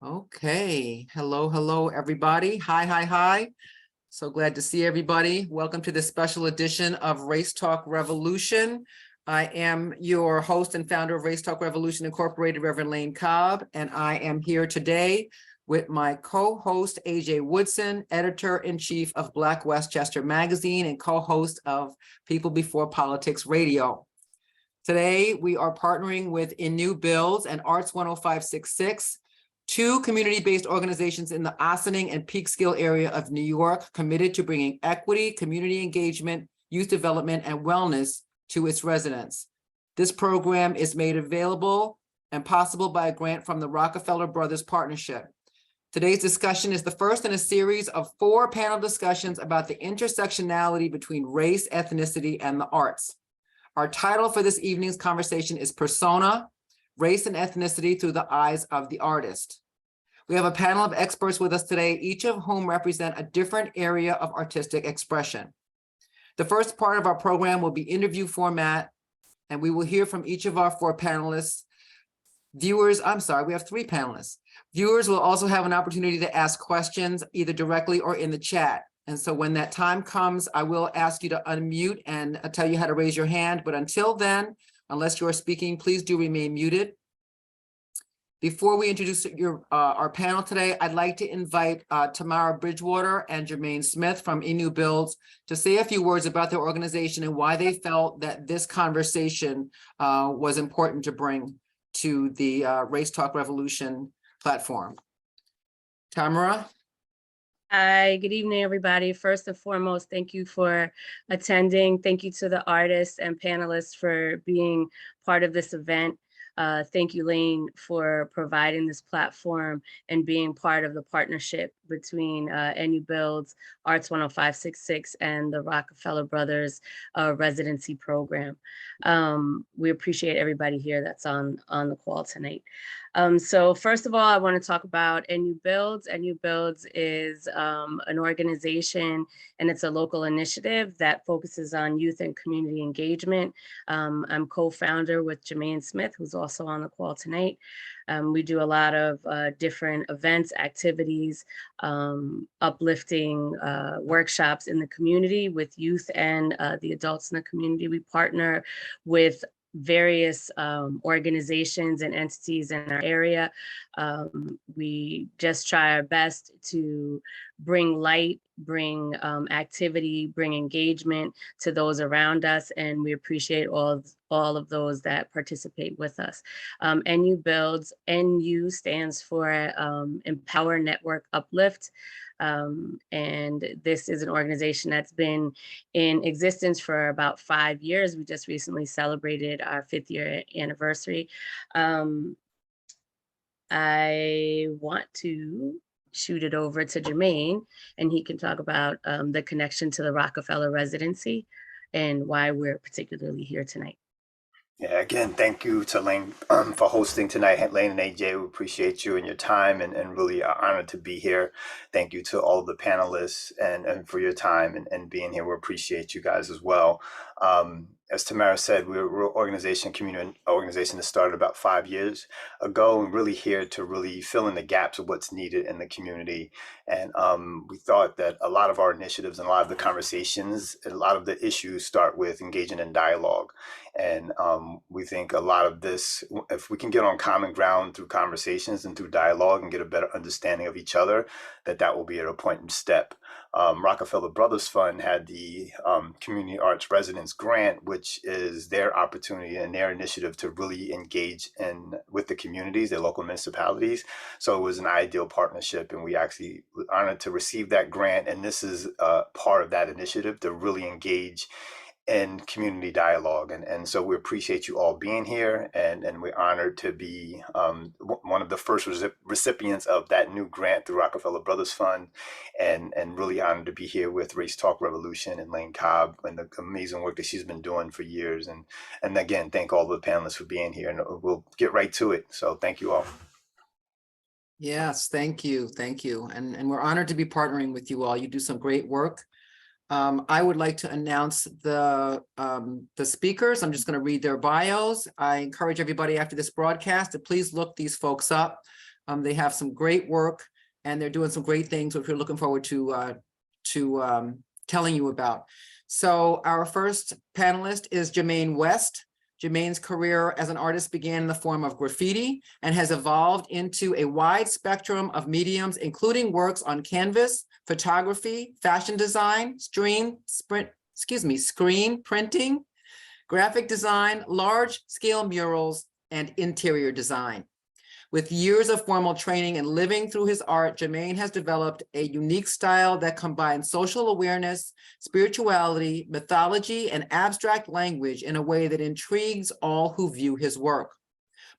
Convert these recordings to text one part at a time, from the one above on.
Okay, hello, everybody. Hi. So glad to see everybody. Welcome to this special edition of Race Talk Revolution. I am your host and founder of Race Talk Revolution Incorporated, Reverend Lane Cobb, and I am here today with my co-host, AJ Woodson, editor-in-chief of Black Westchester Magazine and co-host of People Before Politics Radio. Today, we are partnering with In New Builds and Arts 10566, two community-based organizations in the Ossining and Peekskill area of New York, committed to bringing equity, community engagement, youth development, and wellness to its residents. This program is made available and possible by a grant from the Rockefeller Brothers Partnership. Today's discussion is the first in a series of 4 panel discussions about the intersectionality between race, ethnicity, and the arts. Our title for this evening's conversation is Persona, Race and Ethnicity Through the Eyes of the Artist. We have a panel of experts with us today, each of whom represent a different area of artistic expression. The first part of our program will be interview format, and we will hear from each of our 4 panelists. We have 3 panelists. Viewers will also have an opportunity to ask questions either directly or in the chat. And so when that time comes, I will ask you to unmute and tell you how to raise your hand. But until then, unless you are speaking, please do remain muted. Before we introduce our panel today, I'd like to invite Tamara Bridgewater and Jermaine Smith from In New Builds to say a few words about their organization and why they felt that this conversation was important to bring to the Race Talk Revolution platform. Tamara? Hi, good evening, everybody. First and foremost, thank you for attending. Thank you to the artists and panelists for being part of this event. Thank you, Lane, for providing this platform and being part of the partnership between NU Builds, Arts 10566, and the Rockefeller Brothers residency program. We appreciate everybody here that's on the call tonight. So first of all, I want to talk about NU Builds. NU Builds is an organization, and it's a local initiative that focuses on youth and community engagement. I'm co-founder with Jermaine Smith, who's also on the call tonight. We do a lot of different events, activities, uplifting workshops in the community with youth and the adults in the community. We partner with various organizations and entities in our area. We just try our best to bring light, bring activity, bring engagement to those around us, and we appreciate all of those that participate with us. NU Builds, NU stands for Empower, Network, Uplift. And this is an organization that's been in existence for about 5 years. We just recently celebrated our 5th year anniversary. I want to shoot it over to Jermaine, and he can talk about the connection to the Rockefeller residency and why we're particularly here tonight. Yeah, again, thank you to Lane for hosting tonight. Lane and AJ, we appreciate you and your time and really are honored to be here. Thank you to all the panelists and for your time and being here. We appreciate you guys as well. As Tamara said, we're a community organization that started about 5 years ago and really here to really fill in the gaps of what's needed in the community. And we thought that a lot of our initiatives and a lot of the conversations, a lot of the issues start with engaging in dialogue. And we think a lot of this, if we can get on common ground through conversations and through dialogue and get a better understanding of each other, that will be at a point in step. Rockefeller Brothers Fund had the Community Arts Residence Grant, which is their opportunity and their initiative to really engage with the communities, their local municipalities. So it was an ideal partnership, and we actually were honored to receive that grant. And this is part of that initiative to really engage in community dialogue. And so we appreciate you all being here, and we're honored to be one of the first recipients of that new grant through Rockefeller Brothers Fund, and really honored to be here with Race Talk Revolution and Lane Cobb and the amazing work that she's been doing for years. And again, thank all the panelists for being here, and we'll get right to it. So thank you all. Yes, thank you. And we're honored to be partnering with you all. You do some great work. I would like to announce the speakers. I'm just going to read their bios. I encourage everybody after this broadcast to please look these folks up. They have some great work and they're doing some great things, which we're looking forward to telling you about. So our first panelist is Jermaine West. Jermaine's career as an artist began in the form of graffiti and has evolved into a wide spectrum of mediums, including works on canvas, photography, fashion design, screen printing, graphic design, large-scale murals, and interior design. With years of formal training and living through his art, Jermaine has developed a unique style that combines social awareness, spirituality, mythology, and abstract language in a way that intrigues all who view his work.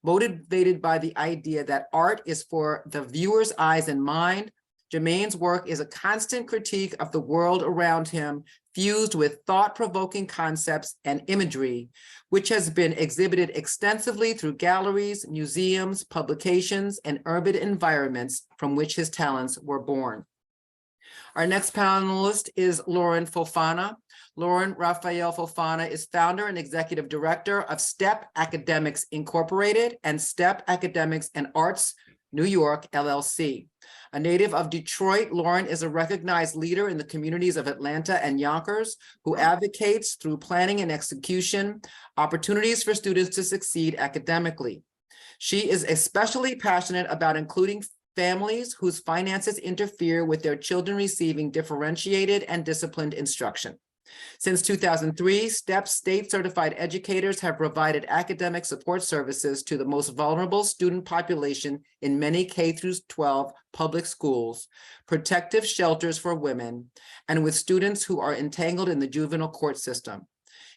Motivated by the idea that art is for the viewer's eyes and mind, Jermaine's work is a constant critique of the world around him, fused with thought-provoking concepts and imagery, which has been exhibited extensively through galleries, museums, publications, and urban environments from which his talents were born. Our next panelist is Lauren Fofana. Lauren Raphael Fofana is founder and executive director of STEP Academics Incorporated and STEP Academics and Arts New York, LLC. A native of Detroit, Lauren is a recognized leader in the communities of Atlanta and Yonkers who advocates through planning and execution opportunities for students to succeed academically. She is especially passionate about including families whose finances interfere with their children receiving differentiated and disciplined instruction. Since 2003, STEP state-certified educators have provided academic support services to the most vulnerable student population in many K-12 public schools, protective shelters for women, and with students who are entangled in the juvenile court system.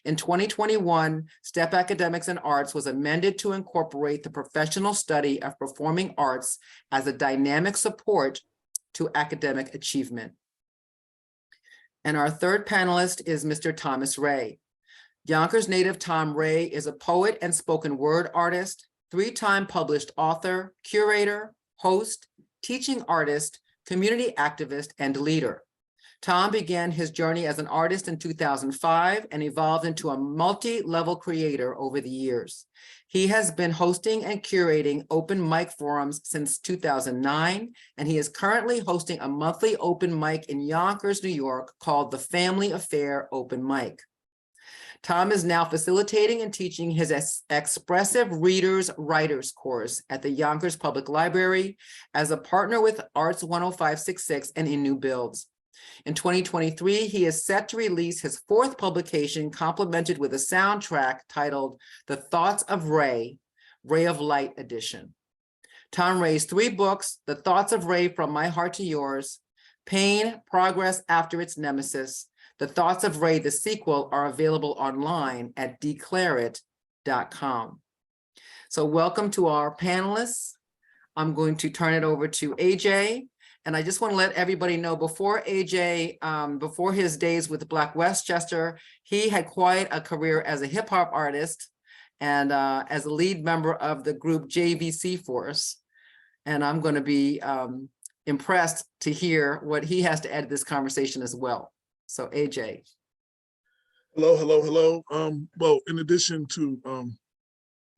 In 2021, STEP Academics and Arts was amended to incorporate the professional study of performing arts as a dynamic support to academic achievement. And our third panelist is Mr. Thomas Ray. Yonkers native Tom Ray is a poet and spoken word artist, 3-time published author, curator, host, teaching artist, community activist, and leader. Tom began his journey as an artist in 2005 and evolved into a multi-level creator over the years. He has been hosting and curating open mic forums since 2009, and he is currently hosting a monthly open mic in Yonkers, New York called the Family Affair Open Mic. Tom is now facilitating and teaching his Expressive Readers Writers course at the Yonkers Public Library as a partner with Arts 10566 and In New Builds. In 2023, he is set to release his 4th publication, complemented with a soundtrack titled The Thoughts of Ray, Ray of Light Edition. Tom Ray's 3 books, The Thoughts of Ray From My Heart to Yours, Pain, Progress After Its Nemesis, The Thoughts of Ray, the sequel, are available online at declareit.com. So welcome to our panelists. I'm going to turn it over to AJ. And I just want to let everybody know, before AJ, before his days with Black Westchester, he had quite a career as a hip hop artist and as a lead member of the group JVC Force. And I'm going to be impressed to hear what he has to add to this conversation as well. So AJ. Hello. Well, in addition to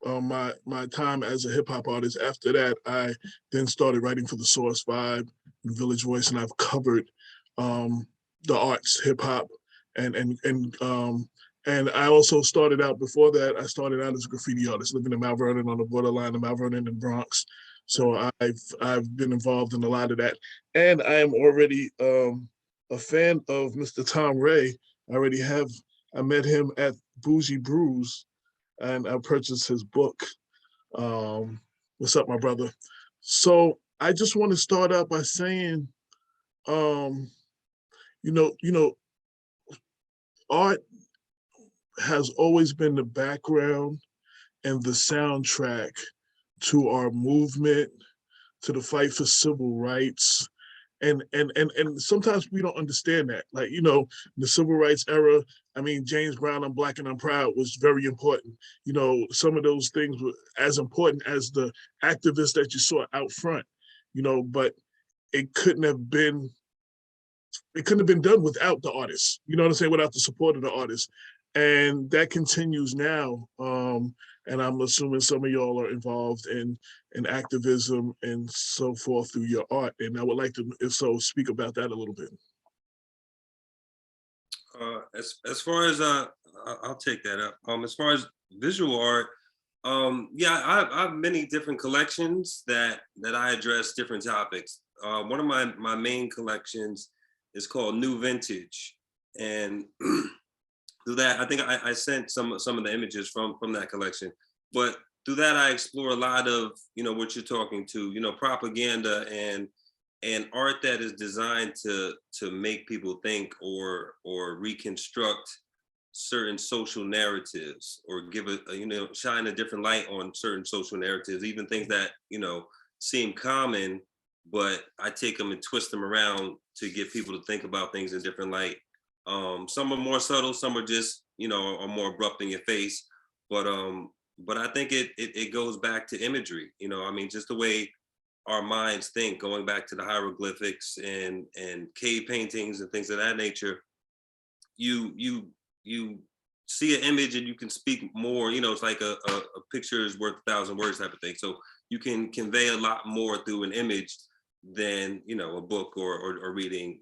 my time as a hip hop artist, after that, I then started writing for the Source Vibe and Village Voice, and I've covered the arts, hip hop, and I also started out, before that, I started out as a graffiti artist, living in Mount Vernon, on the borderline of Mount Vernon and Bronx. So I've been involved in a lot of that, and I am already a fan of Mr. Tom Ray. I met him at Bougie Brews, and I purchased his book. What's up, my brother? So I just want to start out by saying, art has always been the background and the soundtrack to our movement, to the fight for civil rights. And sometimes we don't understand that. Like, the civil rights era, I mean, James Brown, I'm Black and I'm Proud was very important. Some of those things were as important as the activists that you saw out front, but it couldn't have been done without the artists, without the support of the artists. And that continues now and I'm assuming some of y'all are involved in activism and so forth through your art. And I would like to, if so, speak about that a little bit. As far as I'll take that up. As far as visual art, yeah, I have many different collections that I address different topics. One of my main collections is called New Vintage, and through that, I think I sent some of the images from that collection. But through that, I explore a lot of what you're talking to, propaganda and art that is designed to make people think or reconstruct certain social narratives, or give shine a different light on certain social narratives, even things that seem common, but I take them and twist them around to get people to think about things in different light. Some are more subtle, some are just are more abrupt in your face, but I think it goes back to imagery. I mean, just the way our minds think, going back to the hieroglyphics and cave paintings and things of that nature. You see an image and you can speak more. It's like a picture is worth 1,000 words type of thing. So you can convey a lot more through an image than a book or reading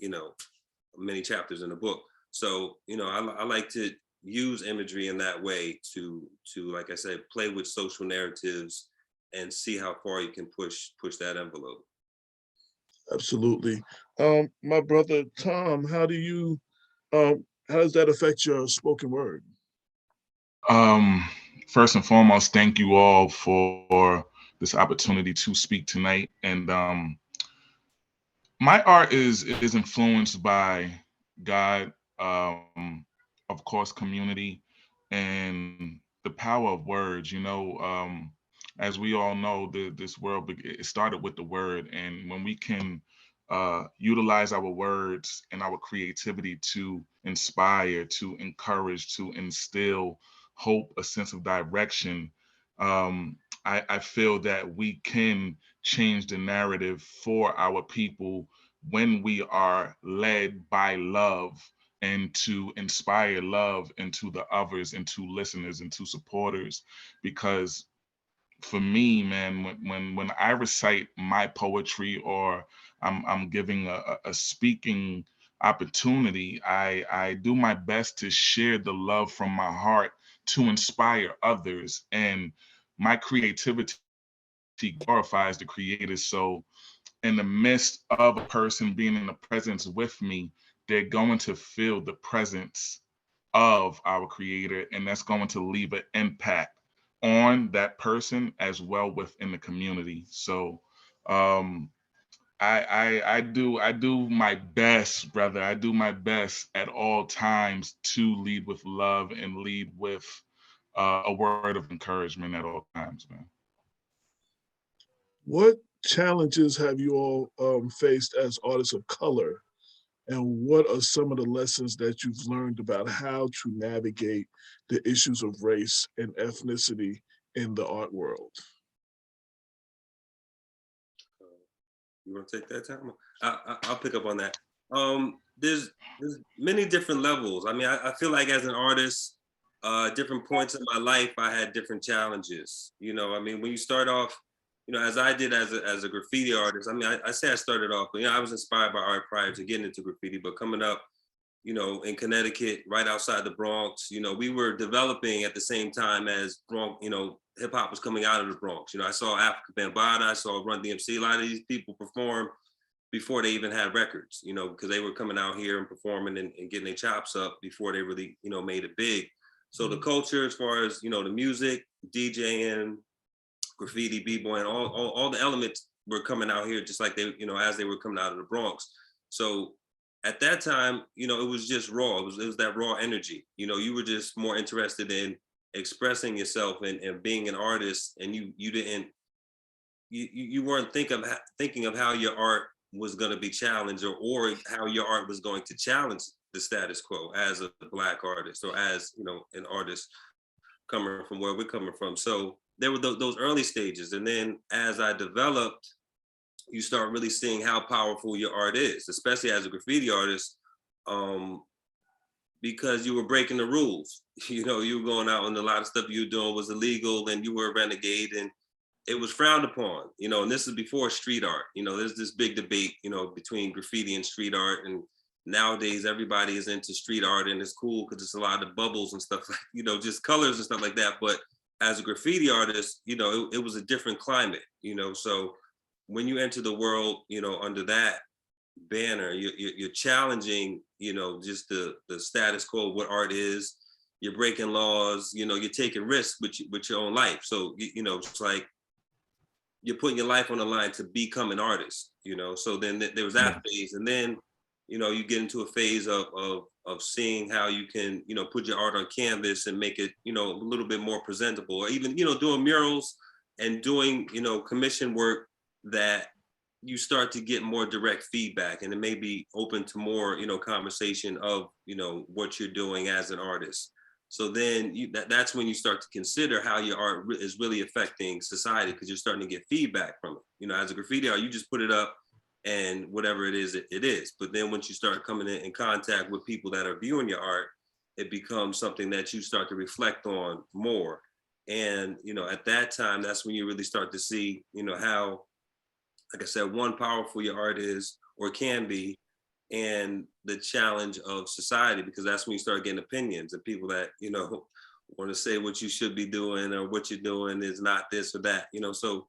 many chapters in a book. So I like to use imagery in that way to like I said, play with social narratives and see how far you can push that envelope. Absolutely. My brother Tom, how does that affect your spoken word? First and foremost, thank you all for this opportunity to speak tonight. And my art is influenced by God, of course, community, and the power of words. As we all know, this world it started with the word, and when we can utilize our words and our creativity to inspire, to encourage, to instill hope, a sense of direction, I feel that we can change the narrative for our people when we are led by love, and to inspire love into the others, into listeners, into supporters. Because for me, man, when I recite my poetry, or I'm giving a speaking opportunity, I do my best to share the love from my heart to inspire others. And my creativity glorifies the creator. So in the midst of a person being in the presence with me, they're going to feel the presence of our creator, and that's going to leave an impact on that person as well within the community. So I do my best, brother. I do my best at all times to lead with love and lead with a word of encouragement at all times, man. What challenges have you all faced as artists of color? And what are some of the lessons that you've learned about how to navigate the issues of race and ethnicity in the art world? You want to take that time? I'll pick up on that. There's many different levels. I mean, I feel like as an artist, different points in my life, I had different challenges. I mean, when you start off, as I did as a graffiti artist, I mean, I say I started off, but I was inspired by art prior to getting into graffiti, but coming up, in Connecticut, right outside the Bronx, we were developing at the same time as Bronx, hip hop was coming out of the Bronx. I saw Africa Bambaataa, I saw Run DMC. A lot of these people perform before they even had records, because they were coming out here and performing and getting their chops up before they really, made it big. So the culture, as far as, the music, DJing, graffiti, b-boy, and all the elements were coming out here just like they, as they were coming out of the Bronx. So at that time, it was just raw. It was that raw energy. You were just more interested in expressing yourself and being an artist, and you weren't thinking of how your art was going to be challenged, or how your art was going to challenge the status quo as a Black artist, or as an artist coming from where we're coming from. So there were those early stages, and then as I developed, you start really seeing how powerful your art is, especially as a graffiti artist, because you were breaking the rules. You know, you were going out and a lot of stuff you were doing was illegal and you were a renegade and it was frowned upon, you know, and this is before street art. You know, there's this big debate, you know, between graffiti and street art. And nowadays everybody is into street art and it's cool because it's a lot of bubbles and stuff like, you know, just colors and stuff like that. But as a graffiti artist, you know, it was a different climate, you know, so when you enter the world, you know, under that banner, you're challenging, you know, just the status quo of what art is. You're breaking laws, you know, you're taking risks with your own life. So, you know, it's like you're putting your life on the line to become an artist, you know. So then there was that phase. And then, you know, you get into a phase of seeing how you can, you know, put your art on canvas and make it, you know, a little bit more presentable, or even, you know, doing murals and doing, you know, commission work that you start to get more direct feedback, and it may be open to more, you know, conversation of, you know, what you're doing as an artist. So then that's when you start to consider how your art is really affecting society, because you're starting to get feedback from it. You know, as a graffiti art, you just put it up and whatever it is, it is. But then once you start coming in contact with people that are viewing your art, it becomes something that you start to reflect on more. And, you know, at that time, that's when you really start to see, you know, how, like I said, one, powerful your art is or can be, and the challenge of society, because that's when you start getting opinions and people that, you know, want to say what you should be doing or what you're doing is not this or that, you know. So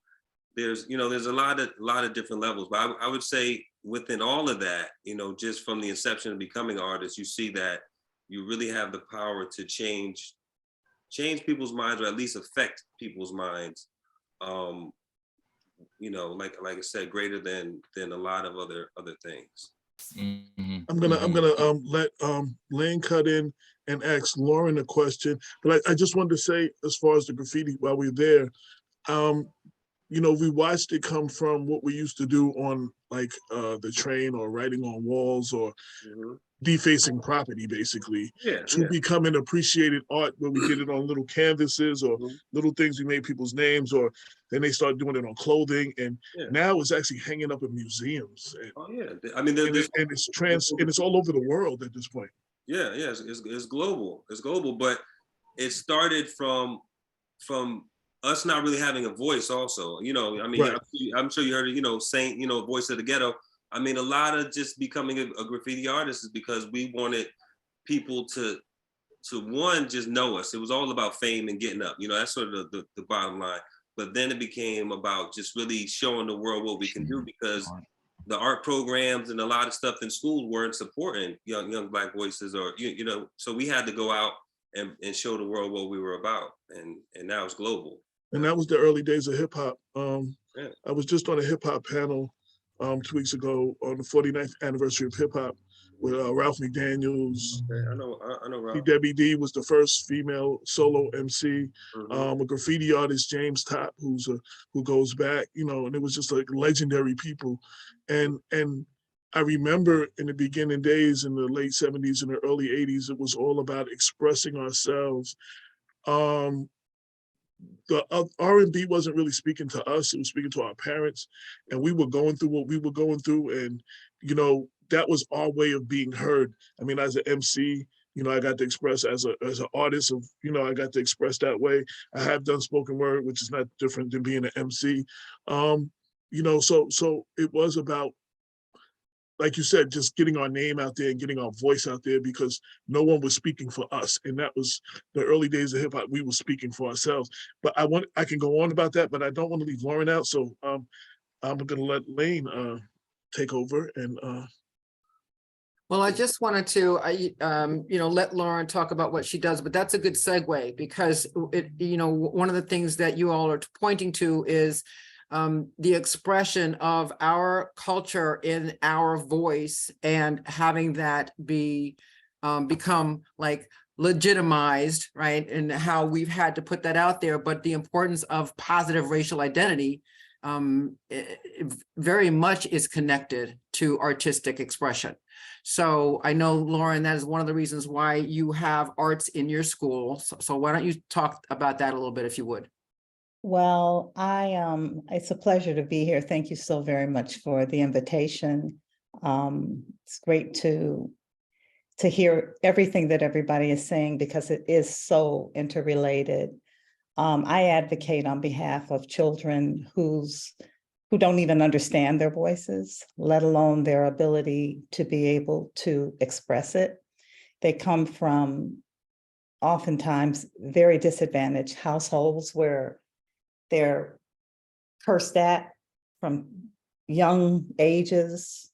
there's, you know, there's a lot of different levels. But I would say within all of that, you know, just from the inception of becoming an artist, you see that you really have the power to change people's minds, or at least affect people's minds. You know, like I said, greater than a lot of other things. Mm-hmm. I'm gonna let Lane cut in and ask Lauren a question, but I just wanted to say, as far as the graffiti, while we're there, you know, we watched it come from what we used to do on like the train, or writing on walls, or defacing property, basically, to becoming appreciated art, where we did it on little canvases or little things. We made people's names, or then they started doing it on clothing, and now it's actually hanging up in museums. And, oh yeah, I mean, it's all over the world at this point. Yeah, it's global. It's global, but it started from us not really having a voice. Also, you know, I mean, right. I'm sure you heard, you know, Saint, you know, Voice of the Ghetto. I mean, a lot of just becoming a graffiti artist is because we wanted people to one, just know us. It was all about fame and getting up. You know, that's sort of the bottom line. But then it became about just really showing the world what we can do, because the art programs and a lot of stuff in schools weren't supporting young Black voices, or you know, so we had to go out and show the world what we were about, and now it's global. And that was the early days of hip hop. I was just on a hip hop panel 2 weeks ago on the 49th anniversary of hip hop with Ralph McDaniels. Okay, I know Ralph. Debbie D was the first female solo MC. A graffiti artist, James Topp, who goes back, you know, and it was just like legendary people. And I remember in the beginning days, in the late 70s and the early 80s, it was all about expressing ourselves. The R&B wasn't really speaking to us, it was speaking to our parents, and we were going through what we were going through, and, you know, that was our way of being heard. I mean, as an MC, you know, I got to express as an artist, of, you know, I got to express that way. I have done spoken word, which is not different than being an MC. You know, so it was about, like you said, just getting our name out there and getting our voice out there, because no one was speaking for us. And that was the early days of hip hop. We were speaking for ourselves. But I can go on about that, but I don't want to leave Lauren out. So I'm going to let Lane take over. And well, I just wanted to, you know, let Lauren talk about what she does, but that's a good segue, because you know, one of the things that you all are pointing to is the expression of our culture in our voice, and having that be become like legitimized, right? And how we've had to put that out there, but the importance of positive racial identity it very much is connected to artistic expression. So I know, Lauren, that is one of the reasons why you have arts in your school. So why don't you talk about that a little bit, if you would? Well, it's a pleasure to be here. Thank you so very much for the invitation. It's great to to hear everything that everybody is saying because it is so interrelated. I advocate on behalf of children who don't even understand their voices, let alone their ability to be able to express it. They come from oftentimes very disadvantaged households where they're cursed at from young ages.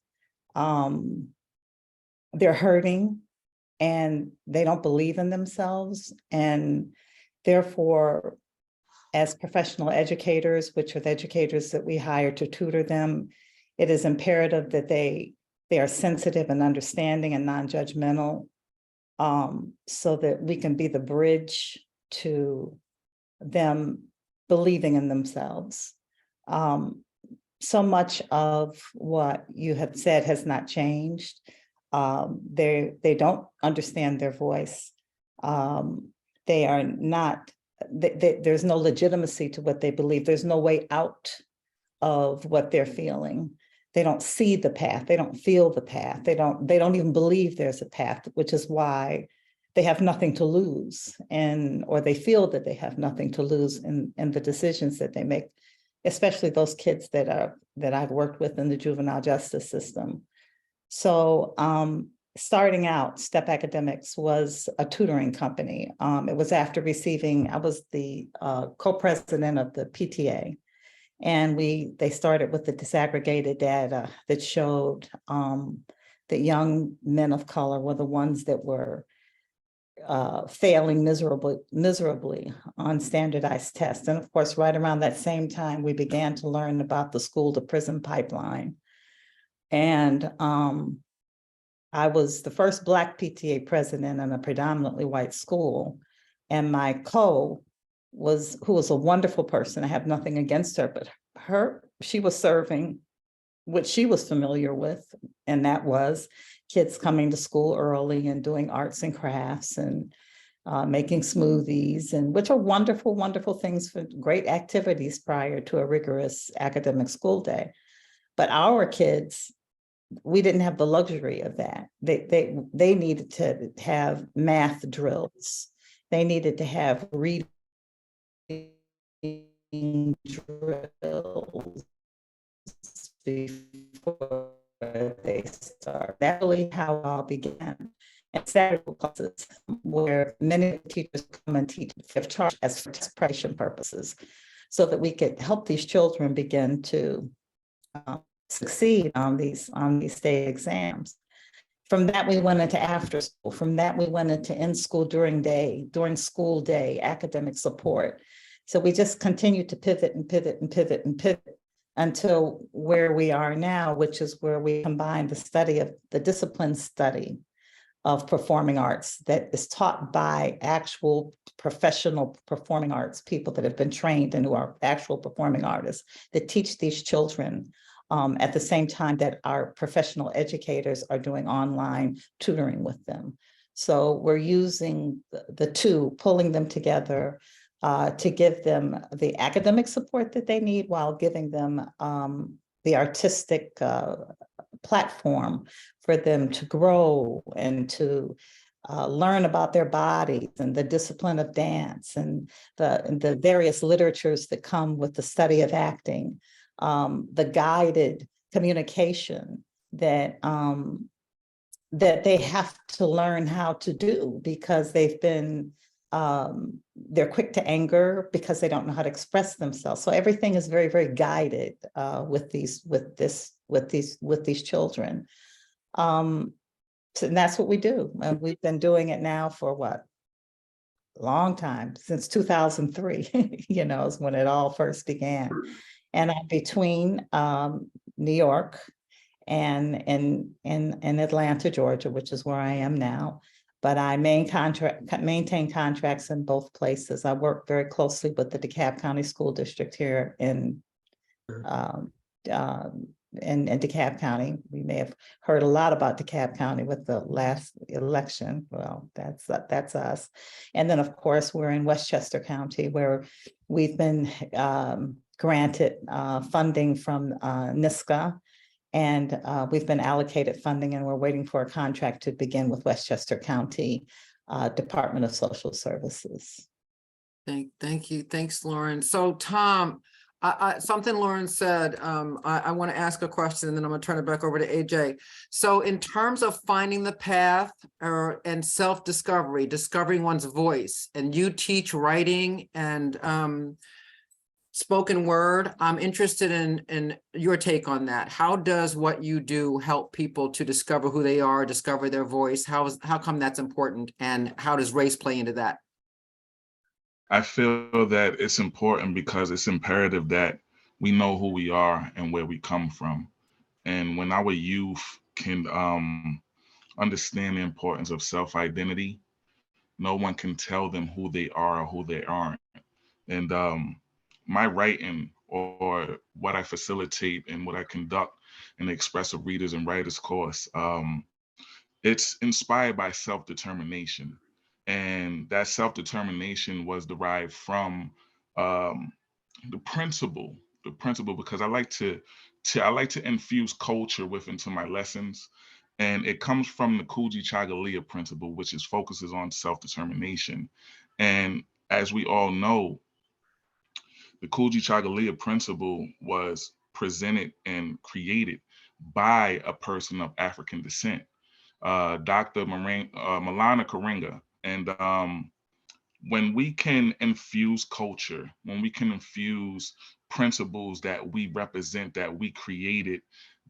They're hurting and they don't believe in themselves. And therefore, as professional educators, which are the educators that we hire to tutor them, it is imperative that they are sensitive and understanding and non-judgmental, so that we can be the bridge to them believing in themselves. So much of what you have said has not changed. They don't understand their voice. They are not, there's no legitimacy to what they believe. There's no way out of what they're feeling. They don't see the path. They don't feel the path. They don't even believe there's a path, which is why they have nothing to lose, or they feel that they have nothing to lose in the decisions that they make, especially those kids that I've worked with in the juvenile justice system. So starting out, Step Academics was a tutoring company. It was after I was the co-president of the PTA. And they started with the disaggregated data that showed that young men of color were the ones that were failing miserably on standardized tests. And of course, right around that same time, we began to learn about the school to prison pipeline. And I was the first Black PTA president in a predominantly white school. And my who was a wonderful person, I have nothing against her, but she was serving what she was familiar with, and that was kids coming to school early and doing arts and crafts and making smoothies, and which are wonderful, wonderful things, for great activities prior to a rigorous academic school day. But our kids, we didn't have the luxury of that. They needed to have math drills. They needed to have reading drills before they start. That's really how it all began. And Saturday classes, where many teachers come and teach have charged as for preparation purposes, so that we could help these children begin to succeed on these state exams. From that, we went into after school. From that, we went into in-school during school day, academic support. So we just continued to pivot and pivot and pivot and pivot until where we are now, which is where we combine the discipline study of performing arts that is taught by actual professional performing arts people that have been trained and who are actual performing artists that teach these children at the same time that our professional educators are doing online tutoring with them. So we're using the two, pulling them together to give them the academic support that they need while giving them the artistic platform for them to grow and to learn about their bodies and the discipline of dance and the various literatures that come with the study of acting, the guided communication that they have to learn how to do because they're quick to anger because they don't know how to express themselves. So everything is very, very guided with these children. So that's what we do. And we've been doing it now for what? Long time, since 2003, is when it all first began. And I'm between New York and Atlanta, Georgia, which is where I am now. But I maintain contracts in both places. I work very closely with the DeKalb County School District here in DeKalb County. We may have heard a lot about DeKalb County with the last election. Well, that's us. And then, of course, we're in Westchester County, where we've been granted funding from NISCA And we've been allocated funding, and we're waiting for a contract to begin with Westchester County Department of Social Services. Thank you. Thanks, Lauren. So Tom, something Lauren said, I want to ask a question and then I'm going to turn it back over to AJ. So in terms of finding the path and self-discovery, discovering one's voice, and you teach writing and spoken word, I'm interested in your take on that. How does what you do help people to discover who they are, discover their voice? How come that's important, and how does race play into that? I feel that it's important because it's imperative that we know who we are and where we come from. And when our youth can understand the importance of self-identity, no one can tell them who they are or who they aren't. And my writing, or what I facilitate and what I conduct in the Expressive Readers and Writers course, it's inspired by self-determination. And that self-determination was derived from um, the principle, because I like to infuse culture into my lessons. And it comes from the Kuji Chagalia principle, which is focuses on self-determination. And as we all know, the Kuji Chagalia principle was presented and created by a person of African descent, Dr. Malana Karenga. And when we can infuse culture, when we can infuse principles that we represent, that we created,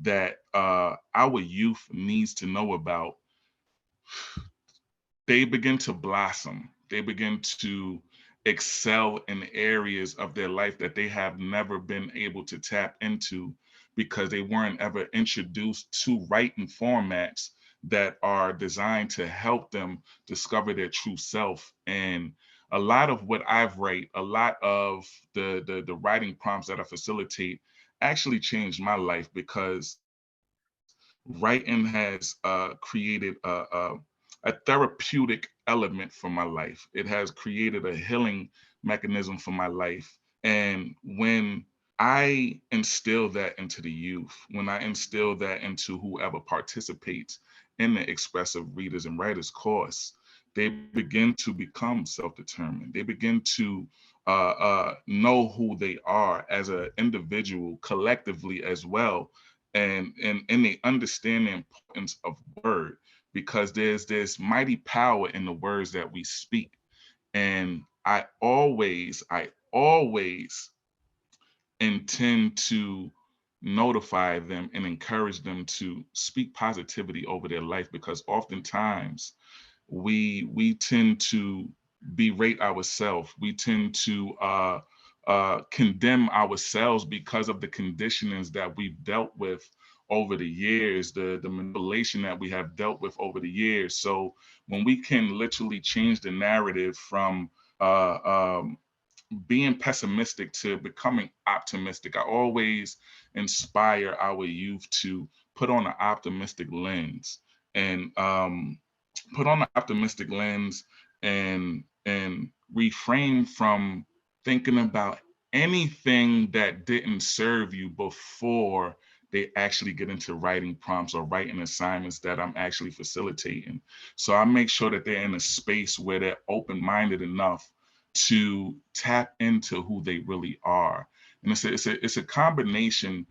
that our youth needs to know about, they begin to blossom. They begin to excel in areas of their life that they have never been able to tap into because they weren't ever introduced to writing formats that are designed to help them discover their true self. And a lot of what I've write, a lot of the writing prompts that I facilitate actually changed my life, because writing has created a therapeutic element for my life. It has created a healing mechanism for my life. And when I instill that into the youth, when I instill that into whoever participates in the Expressive Readers and Writers course, they begin to become self-determined. They begin to know who they are as an individual, collectively as well, and they understand the importance of word, because there's this mighty power in the words that we speak. And I always intend to notify them and encourage them to speak positivity over their life, because oftentimes we tend to berate ourselves. We tend to condemn ourselves because of the conditionings that we've dealt with over the years, the manipulation that we have dealt with over the years. So when we can literally change the narrative from being pessimistic to becoming optimistic, I always inspire our youth to put on an optimistic lens and put on an optimistic lens and refrain from thinking about anything that didn't serve you before they actually get into writing prompts or writing assignments that I'm actually facilitating. So I make sure that they're in a space where they're open-minded enough to tap into who they really are. And it's a combination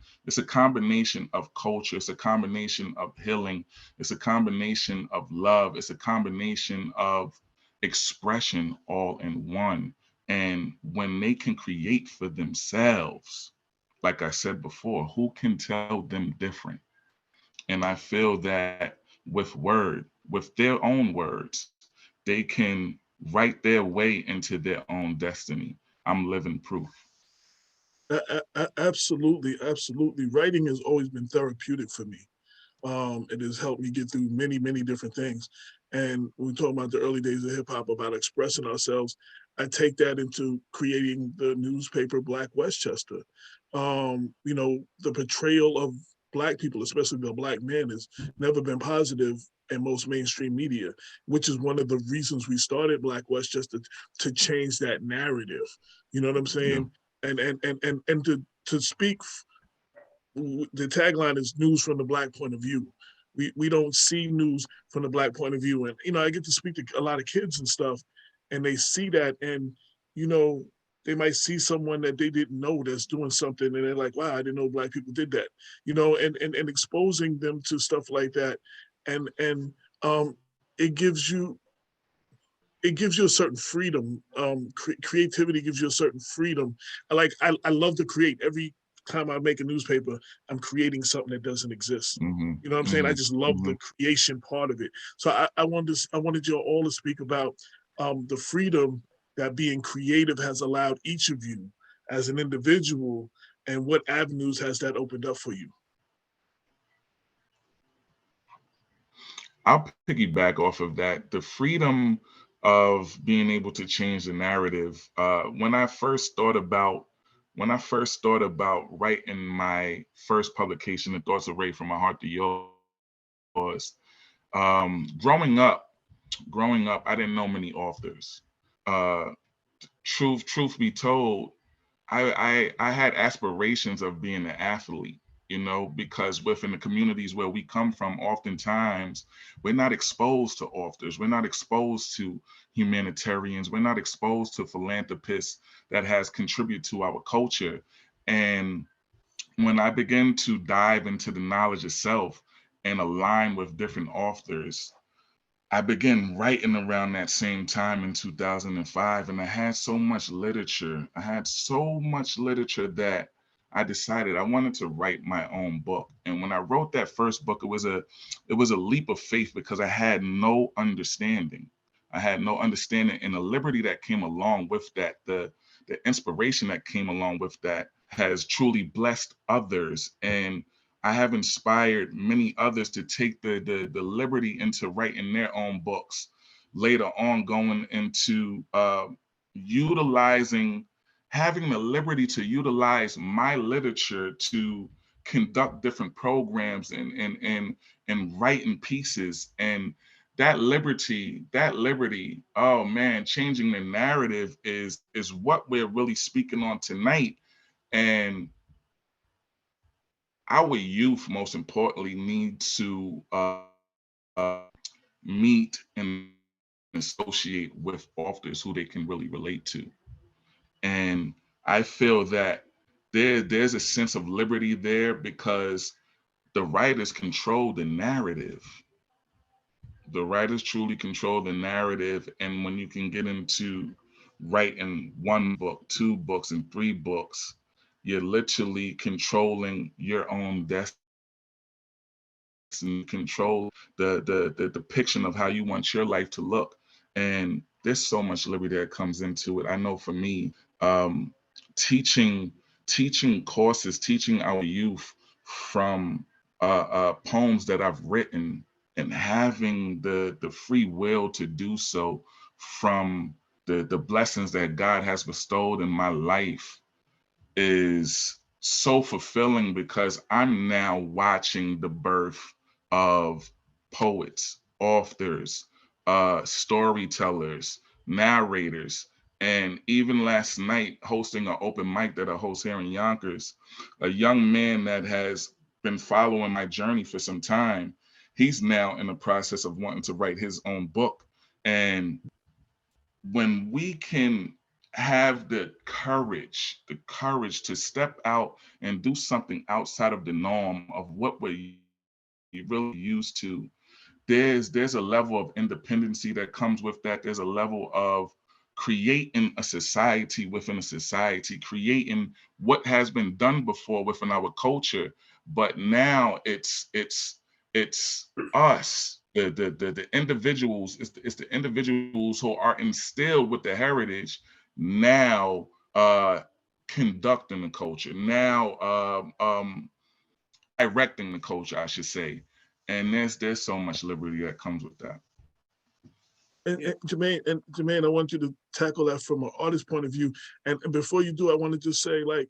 of culture, it's a combination of healing, it's a combination of love, it's a combination of expression all in one. And when they can create for themselves, like I said before, who can tell them different? And I feel that with their own words, they can write their way into their own destiny. I'm living proof. Absolutely, absolutely. Writing has always been therapeutic for me. It has helped me get through many, many different things. And when we talk about the early days of hip hop, about expressing ourselves, I take that into creating the newspaper Black Westchester. The portrayal of Black people, especially the Black man, has never been positive in most mainstream media, which is one of the reasons we started Black Westchester, to change that narrative. You know what I'm saying? Yeah. And to speak the tagline is news from the Black point of view. We don't see news from the Black point of view. And, you know, I get to speak to a lot of kids and stuff, and they see that, and, you know, they might see someone that they didn't know that's doing something, and they're like, wow, I didn't know Black people did that, you know, and exposing them to stuff like that. And it gives you a certain freedom. Creativity gives you a certain freedom. I love to create. Every time I make a newspaper, I'm creating something that doesn't exist. Mm-hmm. You know what I'm saying? I just love Mm-hmm. the creation part of it. So I wanted you all to speak about the freedom that being creative has allowed each of you as an individual, and what avenues has that opened up for you? I'll piggyback off of that. The freedom of being able to change the narrative. When I first thought about writing my first publication, "The Thoughts of Ray from My Heart to Yours," growing up, I didn't know many authors. Uh, truth be told, I had aspirations of being an athlete, you know, because within the communities where we come from, oftentimes we're not exposed to authors, we're not exposed to humanitarians, we're not exposed to philanthropists that has contributed to our culture. And when I began to dive into the knowledge itself and align with different authors, I began writing around that same time in 2005, and I had so much literature. I had so much literature that I decided I wanted to write my own book. And when I wrote that first book, it was a leap of faith because I had no understanding. I had no understanding, and the liberty that came along with that, the inspiration that came along with that has truly blessed others. And I have inspired many others to take the liberty into writing their own books. Later on, going into utilizing, having the liberty to utilize my literature to conduct different programs and writing pieces. And that liberty, oh man, changing the narrative is what we're really speaking on tonight. And our youth, most importantly, need to meet and associate with authors who they can really relate to. And I feel that there's a sense of liberty there because the writers control the narrative. The writers truly control the narrative. And when you can get into writing one book, two books, and three books, you're literally controlling your own destiny and control the depiction of how you want your life to look. And there's so much liberty that comes into it. I know for me, um, teaching courses, teaching our youth from poems that I've written and having the free will to do so from the blessings that God has bestowed in my life is so fulfilling because I'm now watching the birth of poets, authors, storytellers, narrators, and even last night hosting an open mic that I host here in Yonkers, a young man that has been following my journey for some time. He's now in the process of wanting to write his own book. And when we can have the courage to step out and do something outside of the norm of what we're really used to, there's a level of independency that comes with that. There's a level of creating a society within a society, creating what has been done before within our culture, but now it's us, the individuals. It's the individuals who are instilled with the heritage now, conducting the culture now, directing the culture, I should say. And there's so much liberty that comes with that. And Jermaine, I want you to tackle that from an artist point of view. And before you do, I want to just say, like,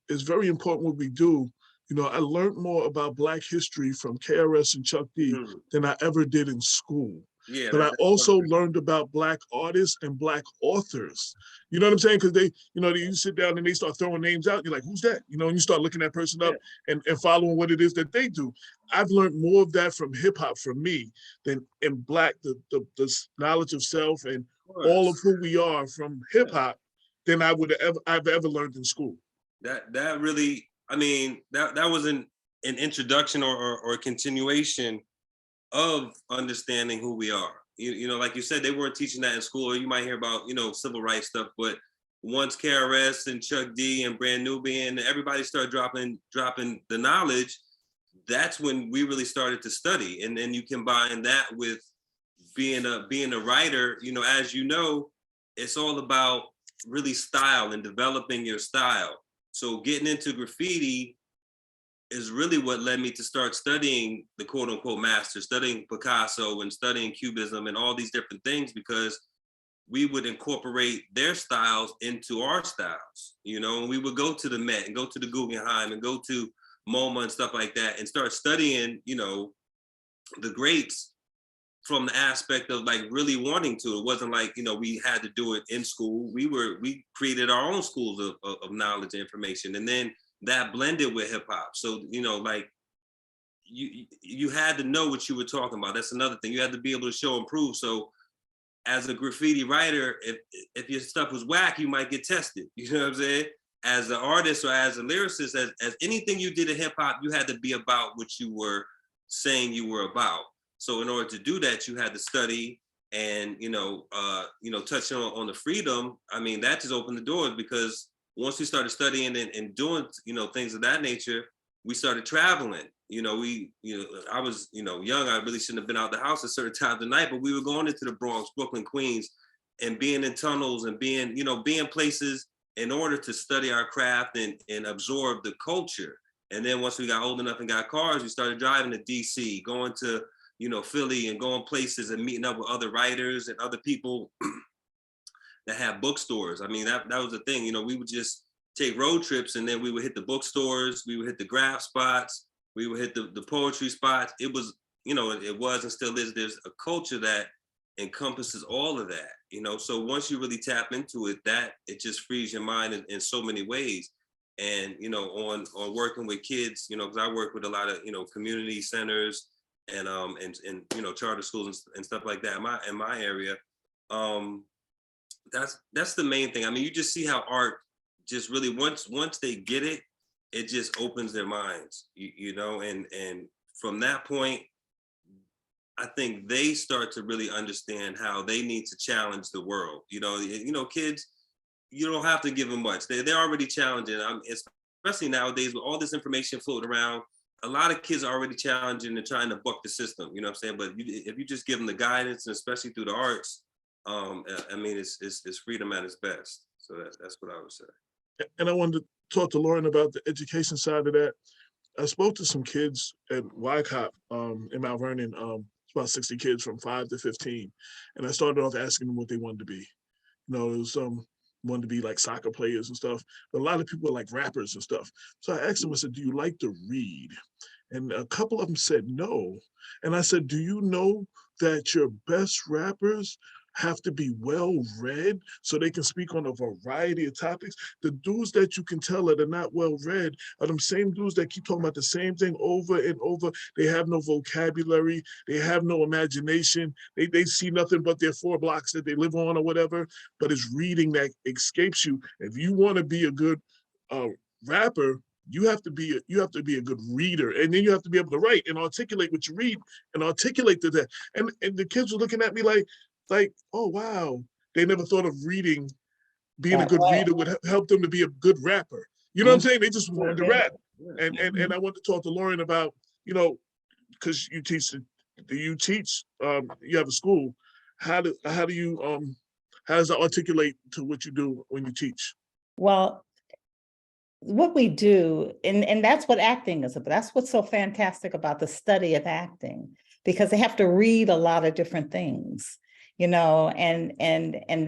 it's very important what we do. You know, I learned more about Black history from KRS and Chuck D than I ever did in school. Yeah, but I that's also perfect. learned about Black artists and Black authors. You know what I'm saying? Because they, you sit down and they start throwing names out. You're like, who's that? And you start looking that person up and following what it is that they do. I've learned more of that from hip hop for me than in Black, the knowledge of self and all of who we are from hip hop than I've ever learned in school. That really, I mean, that was an introduction or a continuation of understanding who we are. Like you said, they weren't teaching that in school, or you might hear about, civil rights stuff, but once KRS and Chuck D and Brand Nubian, everybody started dropping the knowledge, that's when we really started to study. And then you combine that with being a writer, as you know, it's all about really style and developing your style. So getting into graffiti is really what led me to start studying the quote unquote master, studying Picasso and studying Cubism and all these different things, because we would incorporate their styles into our styles, and we would go to the Met and go to the Guggenheim and go to MoMA and stuff like that and start studying, the greats from the aspect of like really wanting to. It wasn't like, we had to do it in school. We created our own schools of knowledge and information. And then that blended with hip hop. So, like you had to know what you were talking about. That's another thing. You had to be able to show and prove. So as a graffiti writer, if your stuff was whack, you might get tested. You know what I'm saying? As an artist or as a lyricist, as anything you did in hip hop, you had to be about what you were saying you were about. So in order to do that, you had to study and, touching on the freedom. I mean, that just opened the doors, because once we started studying and doing, things of that nature, we started traveling. I was, young. I really shouldn't have been out the house at certain times of night, but we were going into the Bronx, Brooklyn, Queens, and being in tunnels and being places in order to study our craft and absorb the culture. And then once we got old enough and got cars, we started driving to DC, going to, Philly, and going places and meeting up with other writers and other people that have bookstores. I mean, that was the thing, we would just take road trips, and then we would hit the bookstores, we would hit the graph spots, we would hit the poetry spots. It was, it was and still is, there's a culture that encompasses all of that, so once you really tap into it, that it just frees your mind in so many ways. And, on working with kids, because I work with a lot of, community centers and charter schools and stuff like that in my area. That's the main thing. I mean, you just see how art just really, once they get it, it just opens their minds, and from that point, I think they start to really understand how they need to challenge the world. Kids, you don't have to give them much. They're already challenging. Especially nowadays with all this information floating around, a lot of kids are already challenging and trying to buck the system. You know what I'm saying? But if you just give them the guidance, and especially through the arts, I mean, it's freedom at its best. So that's what I would say. And I wanted to talk to Lauren about the education side of that. I spoke to some kids at YCOP in Mount Vernon. It's about 60 kids from 5 to 15. And I started off asking them what they wanted to be. It was wanted to be like soccer players and stuff. But a lot of people are like rappers and stuff. So I asked them, I said, do you like to read? And a couple of them said no. And I said, do you know that your best rappers have to be well read so they can speak on a variety of topics? The dudes that you can tell that are not well read are them same dudes that keep talking about the same thing over and over. They have no vocabulary, they have no imagination, they see nothing but their 4 blocks that they live on or whatever, but it's reading that escapes you. If you want to be a good rapper, you have to be a good reader, and then you have to be able to write and articulate what you read and articulate to that. And the kids were looking at me like, oh wow, they never thought of reading, being a good reader would help them to be a good rapper. You know what I'm saying? They just wanted to rap. And I want to talk to Lauren about, because you teach, you have a school. How does that articulate to what you do when you teach? Well, what we do, and that's what acting is about. That's what's so fantastic about the study of acting, because they have to read a lot of different things, and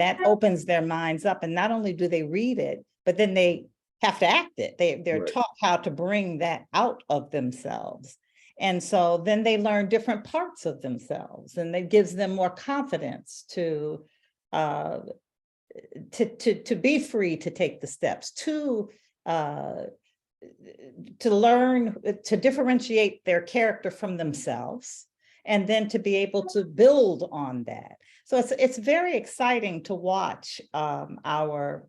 that opens their minds up. And not only do they read it, but then they have to act it. They're taught how to bring that out of themselves. And so then they learn different parts of themselves, and it gives them more confidence to be free to take the steps, to learn to differentiate their character from themselves, and then to be able to build on that. So it's very exciting to watch our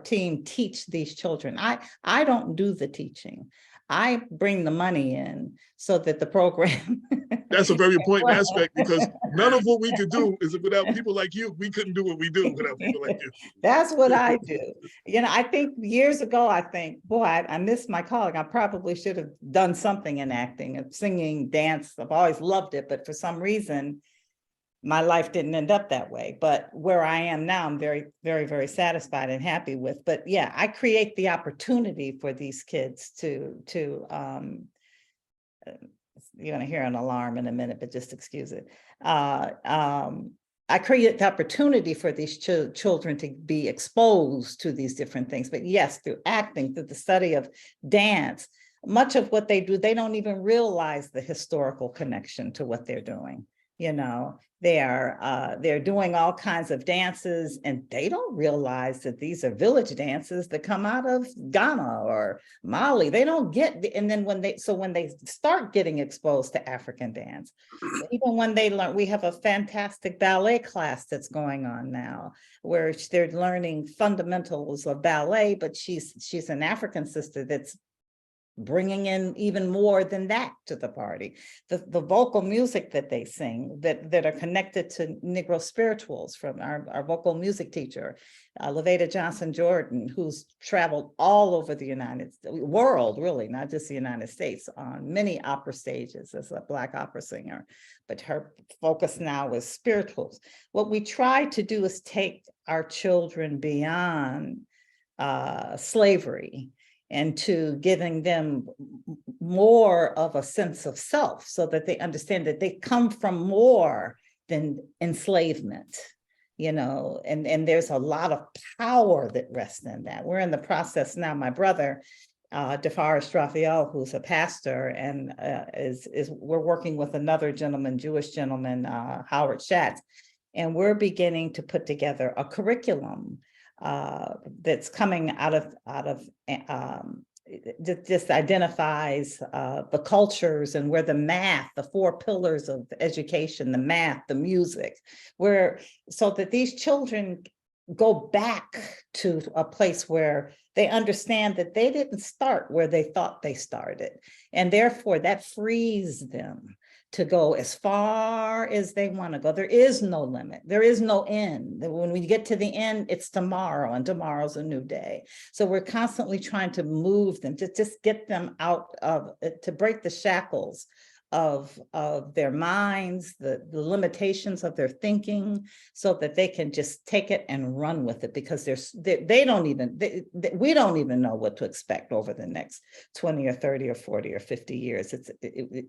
team teach these children. I don't do the teaching. I bring the money in so that the program. That's a very important aspect, because none of what we could do is without people like you. We couldn't do what we do without people like you. That's what I do. You know, I think years ago, boy, I missed my calling. I probably should have done something in acting, singing, dance. I've always loved it, but for some reason, my life didn't end up that way. But where I am now, I'm very, very, very satisfied and happy with. But yeah, I create the opportunity for these kids to you're going to hear an alarm in a minute, but just excuse it. I create the opportunity for these children to be exposed to these different things. But yes, through acting, through the study of dance, much of what they do, they don't even realize the historical connection to what they're doing. You know, they're doing all kinds of dances, and they don't realize that these are village dances that come out of Ghana or Mali. They don't get, and then when they start getting exposed to African dance, even when they learn, we have a fantastic ballet class that's going on now, where they're learning fundamentals of ballet, but she's an African sister that's bringing in even more than that to the party. The vocal music that they sing that are connected to Negro spirituals from our vocal music teacher, Laveda Johnson Jordan, who's traveled all over the world, really, not just the United States, on many opera stages as a Black opera singer, but her focus now is spirituals. What we try to do is take our children beyond slavery and to giving them more of a sense of self, so that they understand that they come from more than enslavement, you know, and there's a lot of power that rests in that. We're in the process now. My brother, DeForest Raphael, who's a pastor, and we're working with another gentleman, Jewish gentleman, Howard Schatz, and we're beginning to put together a curriculum that's coming out of just identifies the cultures and where the math, the 4 pillars of education, the math, the music, so that these children go back to a place where they understand that they didn't start where they thought they started. And therefore that frees them to go as far as they want to go. There is no limit. There is no end. When we get to the end, it's tomorrow, and tomorrow's a new day. So we're constantly trying to move them, to just get them out of, to break the shackles of their minds, the limitations of their thinking, so that they can just take it and run with it, because we don't even know what to expect over the next 20 or 30 or 40 or 50 years.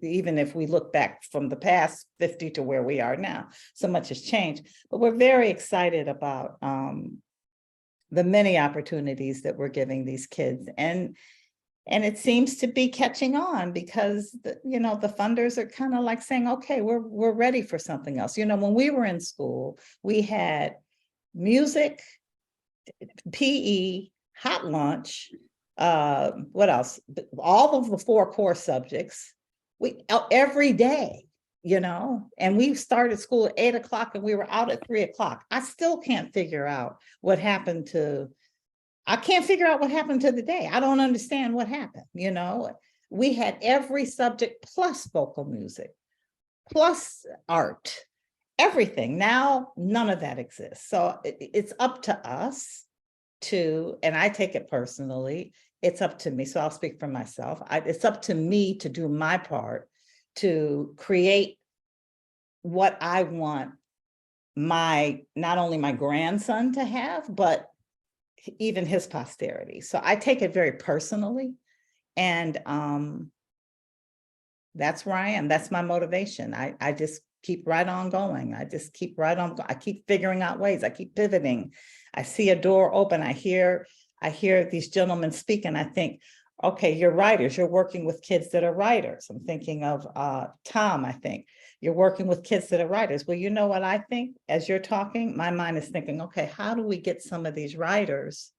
Even if we look back from the past 50 to where we are now, so much has changed. But we're very excited about the many opportunities that we're giving these kids, and it seems to be catching on, because the funders are kind of like saying, okay, we're ready for something else. You know, when we were in school, we had music, PE, hot lunch, what else? All of the 4 core subjects, every day, you know, and we started school at 8 o'clock and we were out at 3 o'clock. I still can't figure out what happened to the day. I don't understand what happened, you know. We had every subject plus vocal music, plus art, everything. Now, none of that exists. So it's up to us and I take it personally, it's up to me. So I'll speak for myself. It's up to me to do my part to create what I want not only my grandson to have, but even his posterity. So I take it very personally, and that's where I am. That's my motivation. I just keep right on going. I keep figuring out ways. I keep pivoting. I see a door open. I hear these gentlemen speak, and I think, Okay, you're writers, you're working with kids that are writers. I'm thinking of Tom, I think. You're working with kids that are writers. Well, you know what I think as you're talking, my mind is thinking, okay, how do we get some of these writers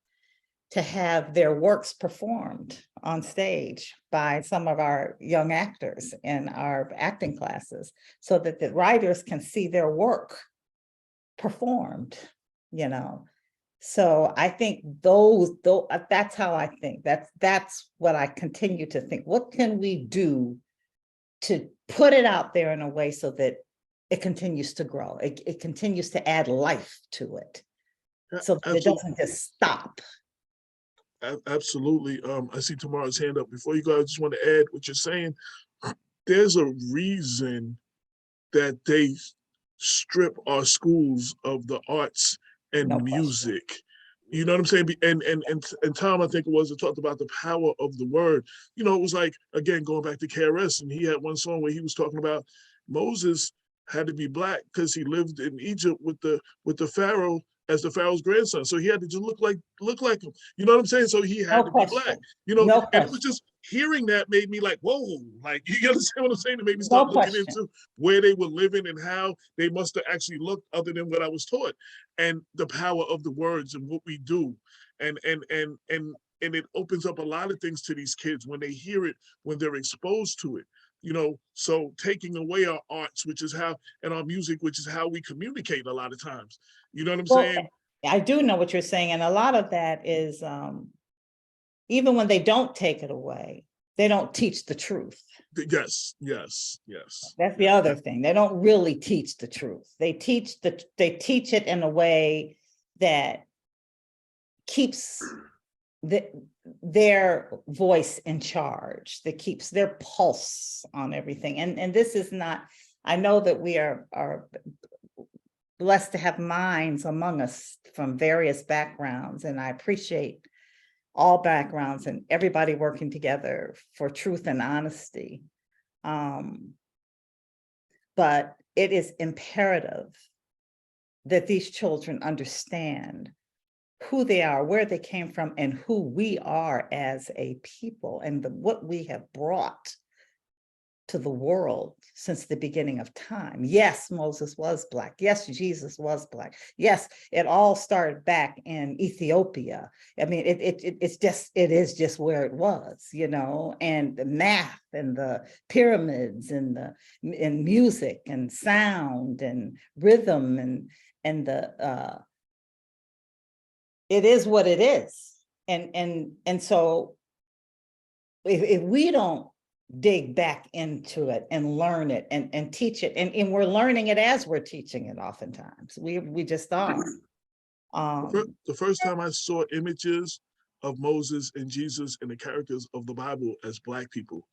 to have their works performed on stage by some of our young actors in our acting classes so that the writers can see their work performed, you know? So I think that's how I think. That's what I continue to think. What can we do to put it out there in a way so that it continues to grow? It continues to add life to it, so that it doesn't just stop. Absolutely. I see Tamara's hand up. Before you go, I just want to add what you're saying. There's a reason that they strip our schools of the arts and No question. music. You know what I'm saying? And Tom, I think it was, that talked about the power of the word. You know, it was like, again, going back to KRS, and he had one song where he was talking about Moses had to be black because he lived in Egypt with the Pharaoh as the Pharaoh's grandson. So he had to just look like him. You know what I'm saying? So he had to be black. You know, No and it was question. just hearing that made me like, whoa, like, you understand what I'm saying? It made me No start looking question. into where they were living and how they must have actually looked other than what I was taught, and the power of the words and what we do. And it opens up a lot of things to these kids when they hear it, when they're exposed to it. You know, so taking away our arts, which is how, and our music, which is how we communicate a lot of times. You know what I'm Well, saying? I do know what you're saying, and a lot of that is even when they don't take it away, they don't teach the truth. Yes. That's the other thing. They don't really teach the truth. They teach it in a way that keeps their voice in charge, that keeps their pulse on everything. And this is not, I know that we are blessed to have minds among us from various backgrounds, and I appreciate all backgrounds and everybody working together for truth and honesty. But it is imperative that these children understand who they are, where they came from, and who we are as a people, and what we have brought to the world since the beginning of time. Yes, Moses was black. Yes, Jesus was black. Yes, it all started back in Ethiopia. I mean, it is just where it was, you know, and the math and the pyramids and music and sound and rhythm and the it is what it is. And so if we don't dig back into it and learn it and teach it, and we're learning it as we're teaching it oftentimes. We just are. The first time I saw images of Moses and Jesus and the characters of the Bible as Black people,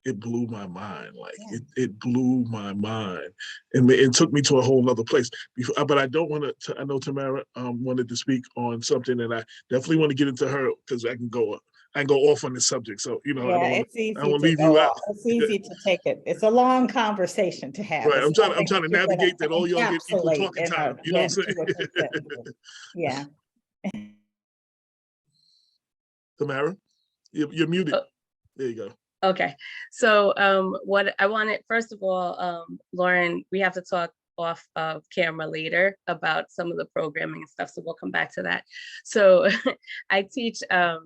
it blew my mind. Like, Yeah. it blew my mind, and it took me to a whole nother place. But I don't want to. I know Tamara wanted to speak on something, and I definitely want to get into her, because I can go off on this subject. So, you know, Yeah, I it's easy don't to leave go you out. off. It's easy to take it. It's a long conversation to have. Right. It's I'm trying to you're gonna navigate that all y'all get equal encapsulate talking in time. You know what I'm saying? 2 or 3 sentences. Yeah. Tamara, you're muted. There you go. Okay, so what I wanted, first of all, Lauren, we have to talk off of camera later about some of the programming and stuff, so we'll come back to that. So I teach a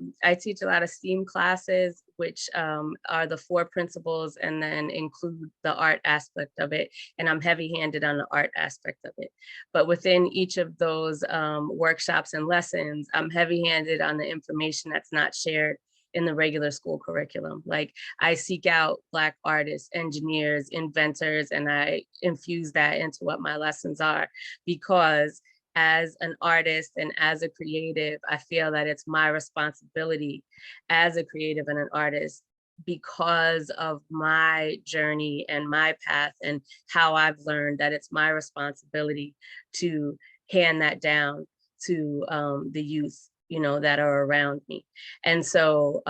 lot of STEAM classes, which are the 4 principles and then include the art aspect of it. And I'm heavy-handed on the art aspect of it. But within each of those workshops and lessons, I'm heavy-handed on the information that's not shared in the regular school curriculum. Like, I seek out Black artists, engineers, inventors, and I infuse that into what my lessons are, because as an artist and as a creative, I feel that it's my responsibility as a creative and an artist, because of my journey and my path and how I've learned, that it's my responsibility to hand that down to the youth, you know, that are around me. And so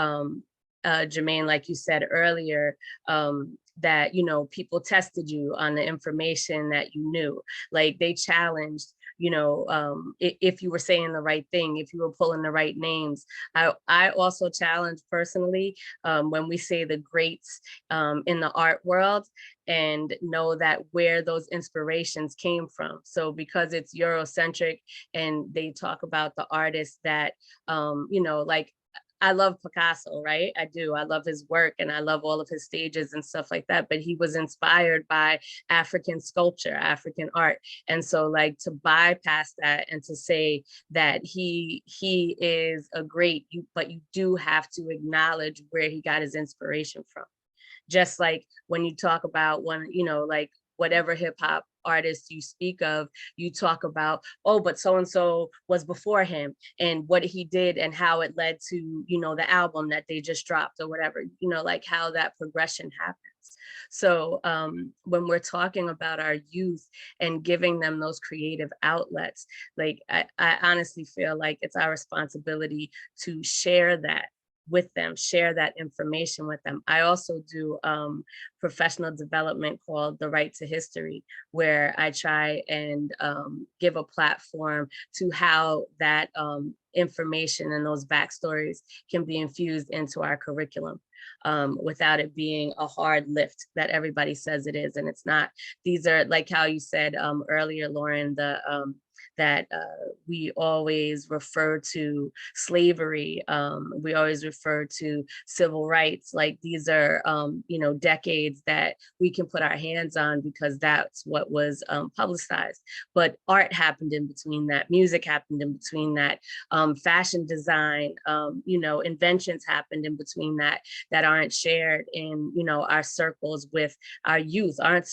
Jermaine, like you said earlier, that, you know, people tested you on the information that you knew. Like they challenged, you know, if you were saying the right thing, if you were pulling the right names. I also challenge personally when we say the greats in the art world, and know that where those inspirations came from. So because it's Eurocentric and they talk about the artists that, you know, like I love Picasso, right? I do. I love his work and I love all of his stages and stuff like that. But he was inspired by African sculpture, African art. And so like to bypass that and to say that he is a great, but you do have to acknowledge where he got his inspiration from. Just like when you talk about one, you know, like whatever hip hop artist you speak of, you talk about, oh, but so-and-so was before him and what he did and how it led to, you know, the album that they just dropped or whatever, you know, like how that progression happens. So when we're talking about our youth and giving them those creative outlets, like I honestly feel like it's our responsibility to share that with them, share that information with them. I also do professional development called The Right to History, where I try and give a platform to how that information and those backstories can be infused into our curriculum without it being a hard lift that everybody says it is. And it's not. These are like how you said earlier, Lauren, that we always refer to slavery. We always refer to civil rights. Like these are, you know, decades that we can put our hands on because that's what was publicized. But art happened in between that, music happened in between that, fashion design, you know, inventions happened in between that, that aren't shared in, you know, our circles with our youth, aren't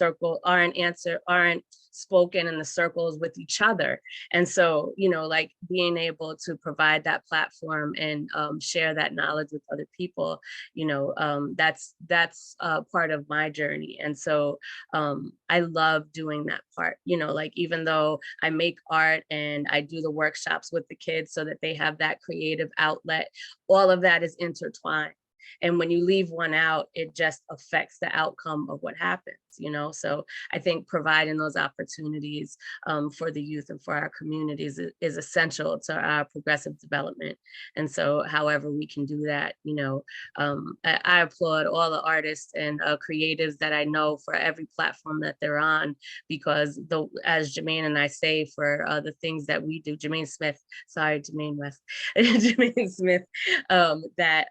spoken in the circles with each other. And so, you know, like being able to provide that platform and share that knowledge with other people, you know, that's part of my journey. And so I love doing that part, you know, like even though I make art and I do the workshops with the kids so that they have that creative outlet, all of that is intertwined. And when you leave one out, it just affects the outcome of what happens, you know? So I think providing those opportunities for the youth and for our communities is essential to our progressive development. And so however we can do that, you know, I applaud all the artists and creatives that I know for every platform that they're on, because as Jermaine and I say, for the things that we do, Jermaine Smith, that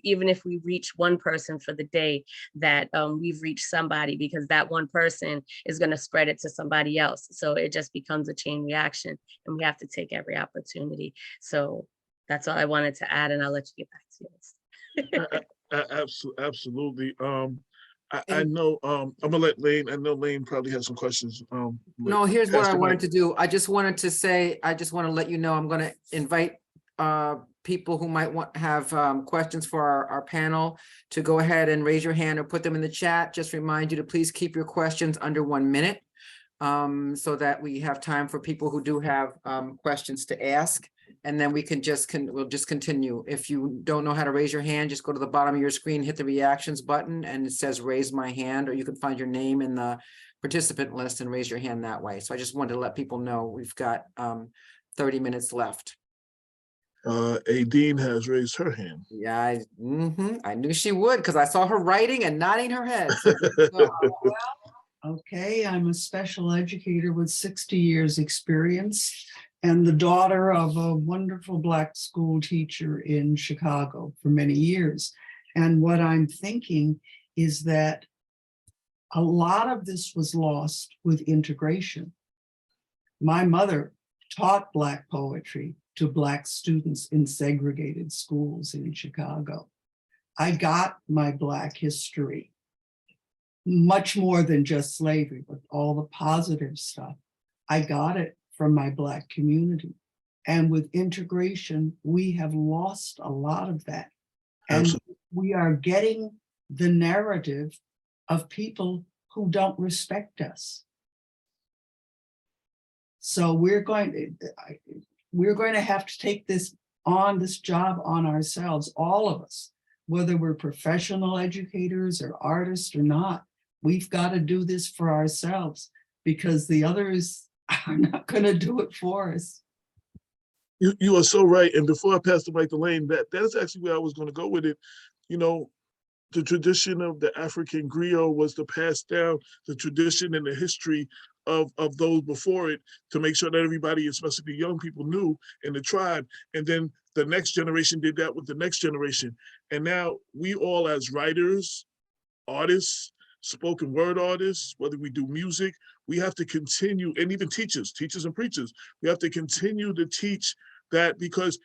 even if we reach one person for the day, that we've reached somebody, because that one person is going to spread it to somebody else. So it just becomes a chain reaction, and we have to take every opportunity. So that's all I wanted to add, and I'll let you get back to it. Absolutely. I know, I'm gonna let Lane, I know Lane probably has some questions. No, here's what ask I the wanted mic. to do. I just wanted to say, I just want to let you know, I'm going to invite people who might have questions for our panel to go ahead and raise your hand or put them in the chat. Just remind you to please keep your questions under 1 minute so that we have time for people who do have questions to ask. And then we can we'll just continue. If you don't know how to raise your hand, just go to the bottom of your screen, hit the reactions button, and it says raise my hand, or you can find your name in the participant list and raise your hand that way. So I just wanted to let people know we've got 30 minutes left. Adine has raised her hand. Yeah, I knew she would because I saw her writing and nodding her head. So there you go. Okay, I'm a special educator with 60 years experience and the daughter of a wonderful Black school teacher in Chicago for many years. And what I'm thinking is that a lot of this was lost with integration. My mother taught Black poetry to Black students in segregated schools in Chicago. I got my Black history, much more than just slavery, but all the positive stuff. I got it from my Black community. And with integration, we have lost a lot of that. And Absolutely. we are getting the narrative of people who don't respect us. So we're going to have to take this job on ourselves, all of us. whether we're professional educators or artists or not, we've got to do this for ourselves because the others are not going to do it for us. You are so right. And before I pass the mic to Lane, that's actually where I was going to go with it. You know, the tradition of the African griot was to pass down the tradition and the history of those before it to make sure that everybody, especially the young people, knew in the tribe. And then the next generation did that with the next generation. And now we all as writers, artists, spoken word artists, whether we do music, we have to continue, and even teachers and preachers, we have to continue to teach that because,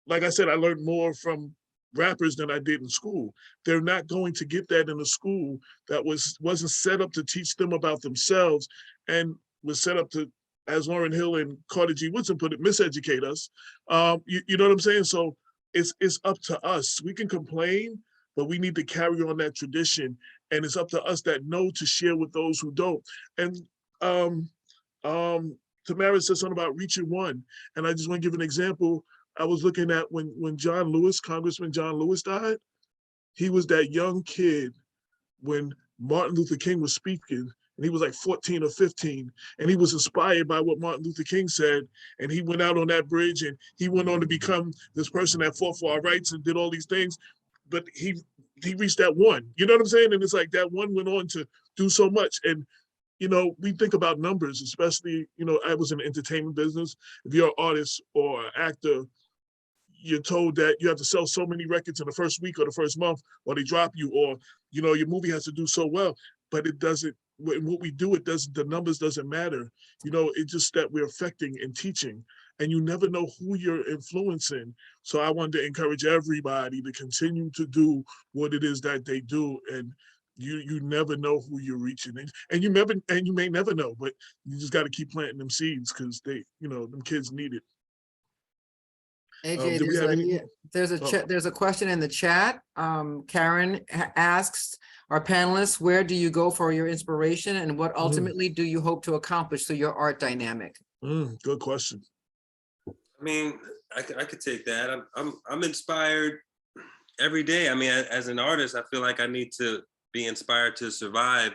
like I said, I learned more from rappers than I did in school. They're not going to get that in a school that wasn't set up to teach them about themselves and was set up to, as Lauryn Hill and Carter G. Woodson put it, miseducate us. You know what I'm saying? So it's up to us. We can complain, but we need to carry on that tradition. And it's up to us that know to share with those who don't. And Tamara said something about reaching one. And I just want to give an example. I was looking at when John Lewis, Congressman John Lewis died, he was that young kid when Martin Luther King was speaking, and he was like 14 or 15, and he was inspired by what Martin Luther King said, and he went out on that bridge, and he went on to become this person that fought for our rights and did all these things, but he reached that one, you know what I'm saying? And it's like that one went on to do so much. And you know, we think about numbers, especially, you know, I was in the entertainment business. If you're an artist or an actor, you're told that you have to sell so many records in the first week or the first month, or they drop you, or, you know, your movie has to do so well, but it doesn't, what we do, it doesn't, the numbers doesn't matter. You know, it's just that we're affecting and teaching, and you never know who you're influencing. So I wanted to encourage everybody to continue to do what it is that they do. And you never know who you're reaching, and you may never know, but you just got to keep planting them seeds because they, you know, them kids need it. AJ, Do we have any? yeah, there's a question in the chat. Karen asks our panelists, where do you go for your inspiration, and what ultimately do you hope to accomplish through your art dynamic? Good question. I mean, I could take that. I'm inspired every day. I mean, as an artist, I feel like I need to be inspired to survive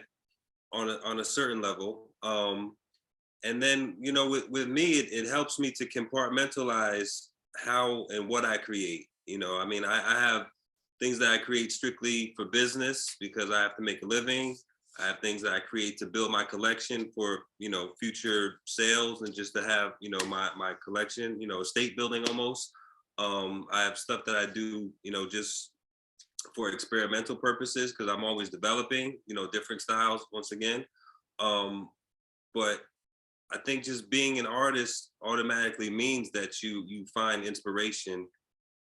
on a certain level. And then, you know, with me, it helps me to compartmentalize how and what I create. You know, I mean, I have things that I create strictly for business because I have to make a living. I have things that I create to build my collection for, you know, future sales and just to have, you know, my collection, you know, estate building almost. I have stuff that I do, you know, just for experimental purposes because I'm always developing, you know, different styles once again. But I think just being an artist automatically means that you find inspiration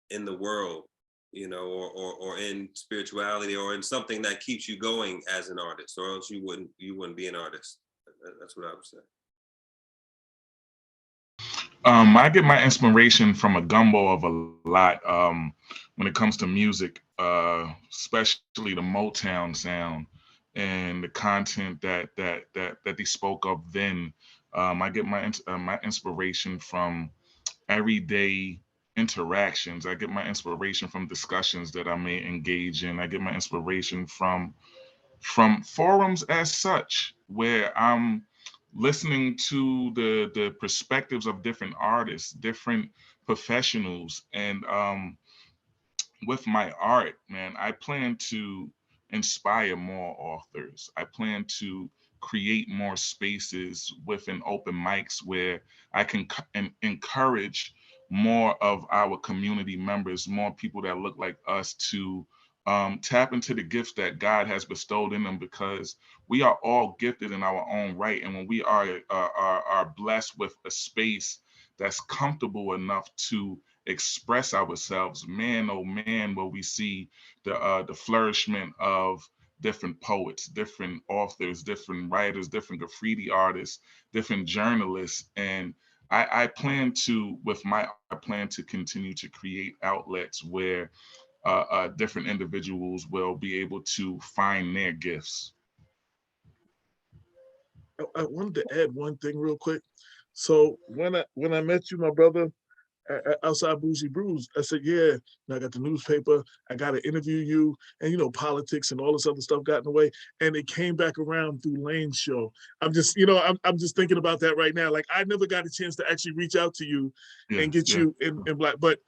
in the world, you know, or in spirituality or in something that keeps you going as an artist, or else you wouldn't be an artist. That's what I would say. I get my inspiration from a gumbo of a lot when it comes to music, especially the Motown sound and the content that they spoke of then. I get my inspiration from everyday interactions. I get my inspiration from discussions that I may engage in. I get my inspiration from forums as such, where I'm listening to the perspectives of different artists, different professionals, and with my art, man, I plan to inspire more authors. I plan to create more spaces within open mics where I can encourage more of our community members, more people that look like us to tap into the gifts that God has bestowed in them, because we are all gifted in our own right. And when we are blessed with a space that's comfortable enough to express ourselves, man, oh man, will we see the flourishment of different poets, different authors, different writers, different graffiti artists, different journalists. And I plan to continue to create outlets where different individuals will be able to find their gifts. I wanted to add one thing real quick. So when I met you, my brother, outside Bougie Brews. I said, yeah, and I got the newspaper. I got to interview you. And, politics and all this other stuff got in the way. And it came back around through Lane's show. I'm just, I'm just thinking about that right now. Like, I never got a chance to actually reach out to you and get you in Black. But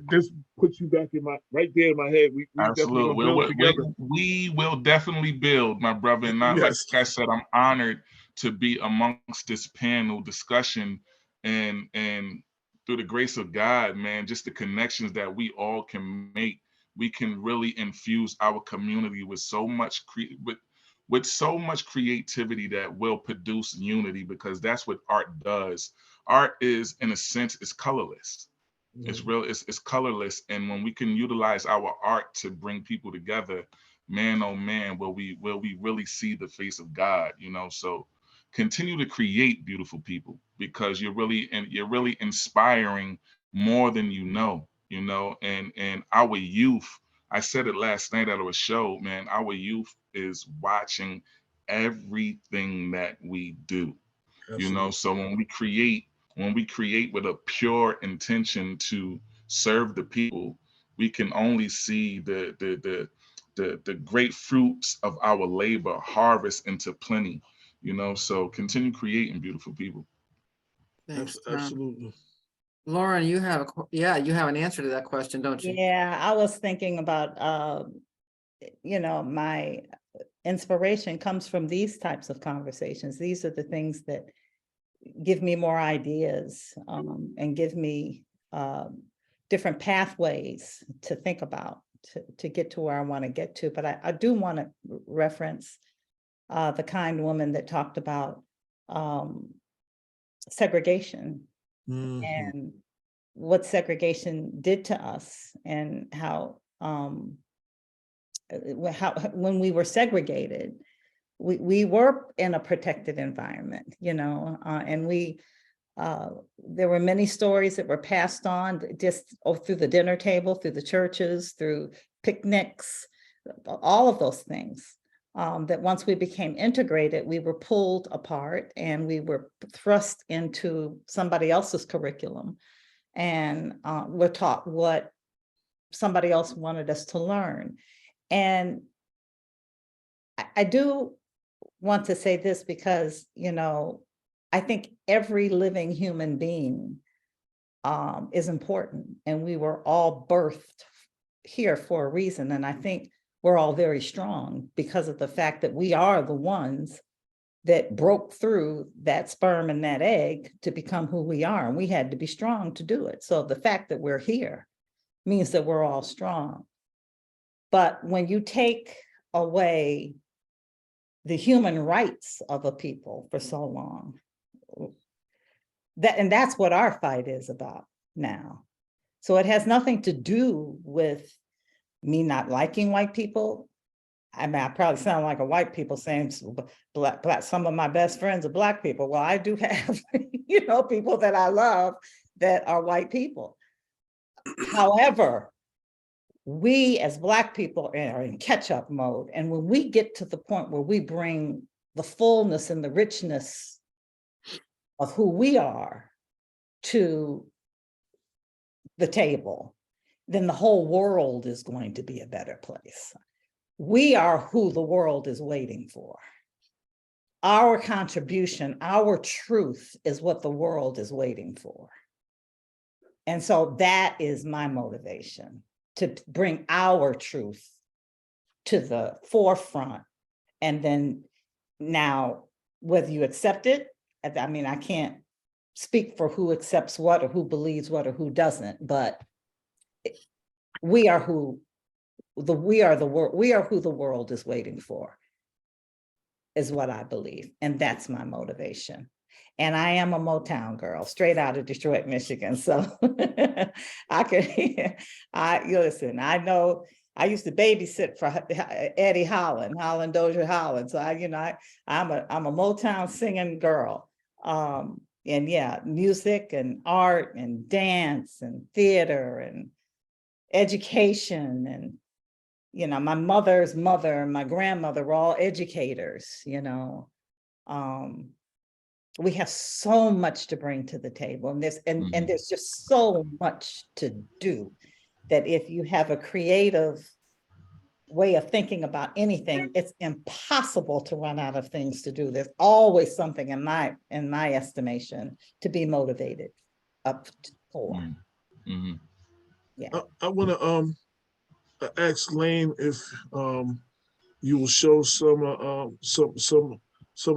this puts you back in right there in my head. We definitely Absolutely. gonna build together. We will definitely build, my brother. And not, like Yes. I said, I'm honored to be amongst this panel discussion, and through the grace of God, man, just the connections that we all can make. We can really infuse our community with so much with so much creativity that will produce unity, because that's what art does. Art is, in a sense, is colorless. It's real, it's colorless. And when we can utilize our art to bring people together, man, oh man, will we really see the face of God, So continue to create, beautiful people, because you're really inspiring more than and our youth, I said it last night at our show, man, our youth is watching everything that we do. Absolutely. So when we create with a pure intention to serve the people, we can only see the great fruits of our labor harvest into plenty. So continue creating, beautiful people. Thanks, Absolutely. Lauren, you have you have an answer to that question, don't you? Yeah, I was thinking about, my inspiration comes from these types of conversations. These are the things that give me more ideas, and give me different pathways to think about to get to where I want to get to. But I do want to reference the kind woman that talked about segregation and what segregation did to us, and how when we were segregated, we were in a protected environment, and there were many stories that were passed on just through the dinner table, through the churches, through picnics, all of those things. That once we became integrated, we were pulled apart and we were thrust into somebody else's curriculum, and we're taught what somebody else wanted us to learn. And I do want to say this because, I think every living human being is important, and we were all birthed here for a reason. And I think we're all very strong because of the fact that we are the ones that broke through that sperm and that egg to become who we are. And we had to be strong to do it. So the fact that we're here means that we're all strong. But when you take away the human rights of a people for so long, that's what our fight is about now. So it has nothing to do with me not liking white people. I mean, I probably sound like a white people saying black, some of my best friends are Black people. Well, I do have, people that I love that are white people. However, we as Black people are in catch-up mode. And when we get to the point where we bring the fullness and the richness of who we are to the table, then the whole world is going to be a better place. We are who the world is waiting for. Our contribution, our truth is what the world is waiting for. And so that is my motivation, to bring our truth to the forefront. And then now, whether you accept it, I mean, I can't speak for who accepts what or who believes what or who doesn't, but we are who the world is waiting for, is what I believe. And that's my motivation. And I am a Motown girl, straight out of Detroit, Michigan. So listen, I know I used to babysit for Eddie Holland Dozier Holland. So I'm a Motown singing girl. And yeah, music and art and dance and theater and education, and my mother's mother and my grandmother were all educators, we have so much to bring to the table, and Mhm. there's just so much to do, that if you have a creative way of thinking about anything, it's impossible to run out of things to do. There's always something, in my estimation, to be motivated up for. Mhm. Mhm. Yeah. I want to ask Lane if you will show some of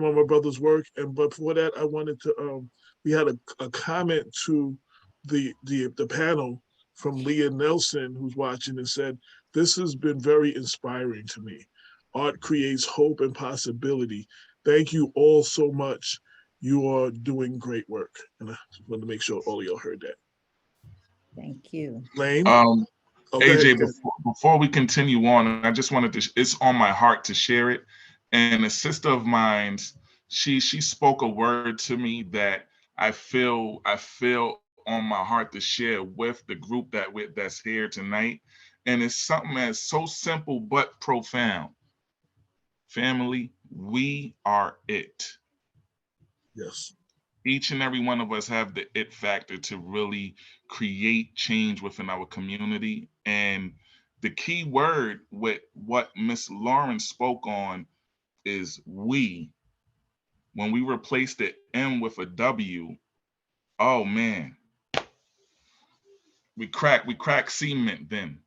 my brother's work. And but for that, I wanted to we had a comment to the panel from Leah Nelson, who's watching, and said, "This has been very inspiring to me. Art creates hope and possibility. Thank you all so much. You are doing great work." And I wanted to make sure all of y'all heard that. Thank you. Lane, Um, oh, go ahead. AJ, Go ahead. before we continue on, I just wanted to, it's on my heart to share it. And a sister of mine, she spoke a word to me that I feel on my heart to share with the group that's here tonight. And it's something that's so simple but profound. Family, we are it. Yes. Each and every one of us have the it factor to really create change within our community. And the key word with what Miss Lauren spoke on is we. When we replace the M with a W, oh man, we crack cement then,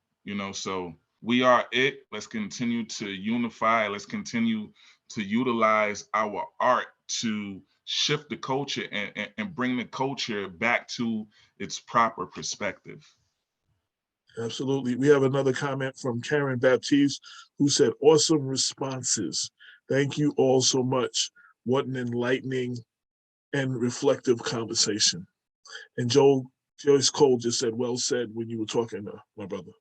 so we are it. Let's continue to unify. Let's continue to utilize our art to shift the culture and bring the culture back to its proper perspective. Absolutely. We have another comment from Karen Baptiste, who said, "Awesome responses. Thank you all so much. What an enlightening and reflective conversation." And Joyce Cole just said, "Well said," when you were talking to my brother.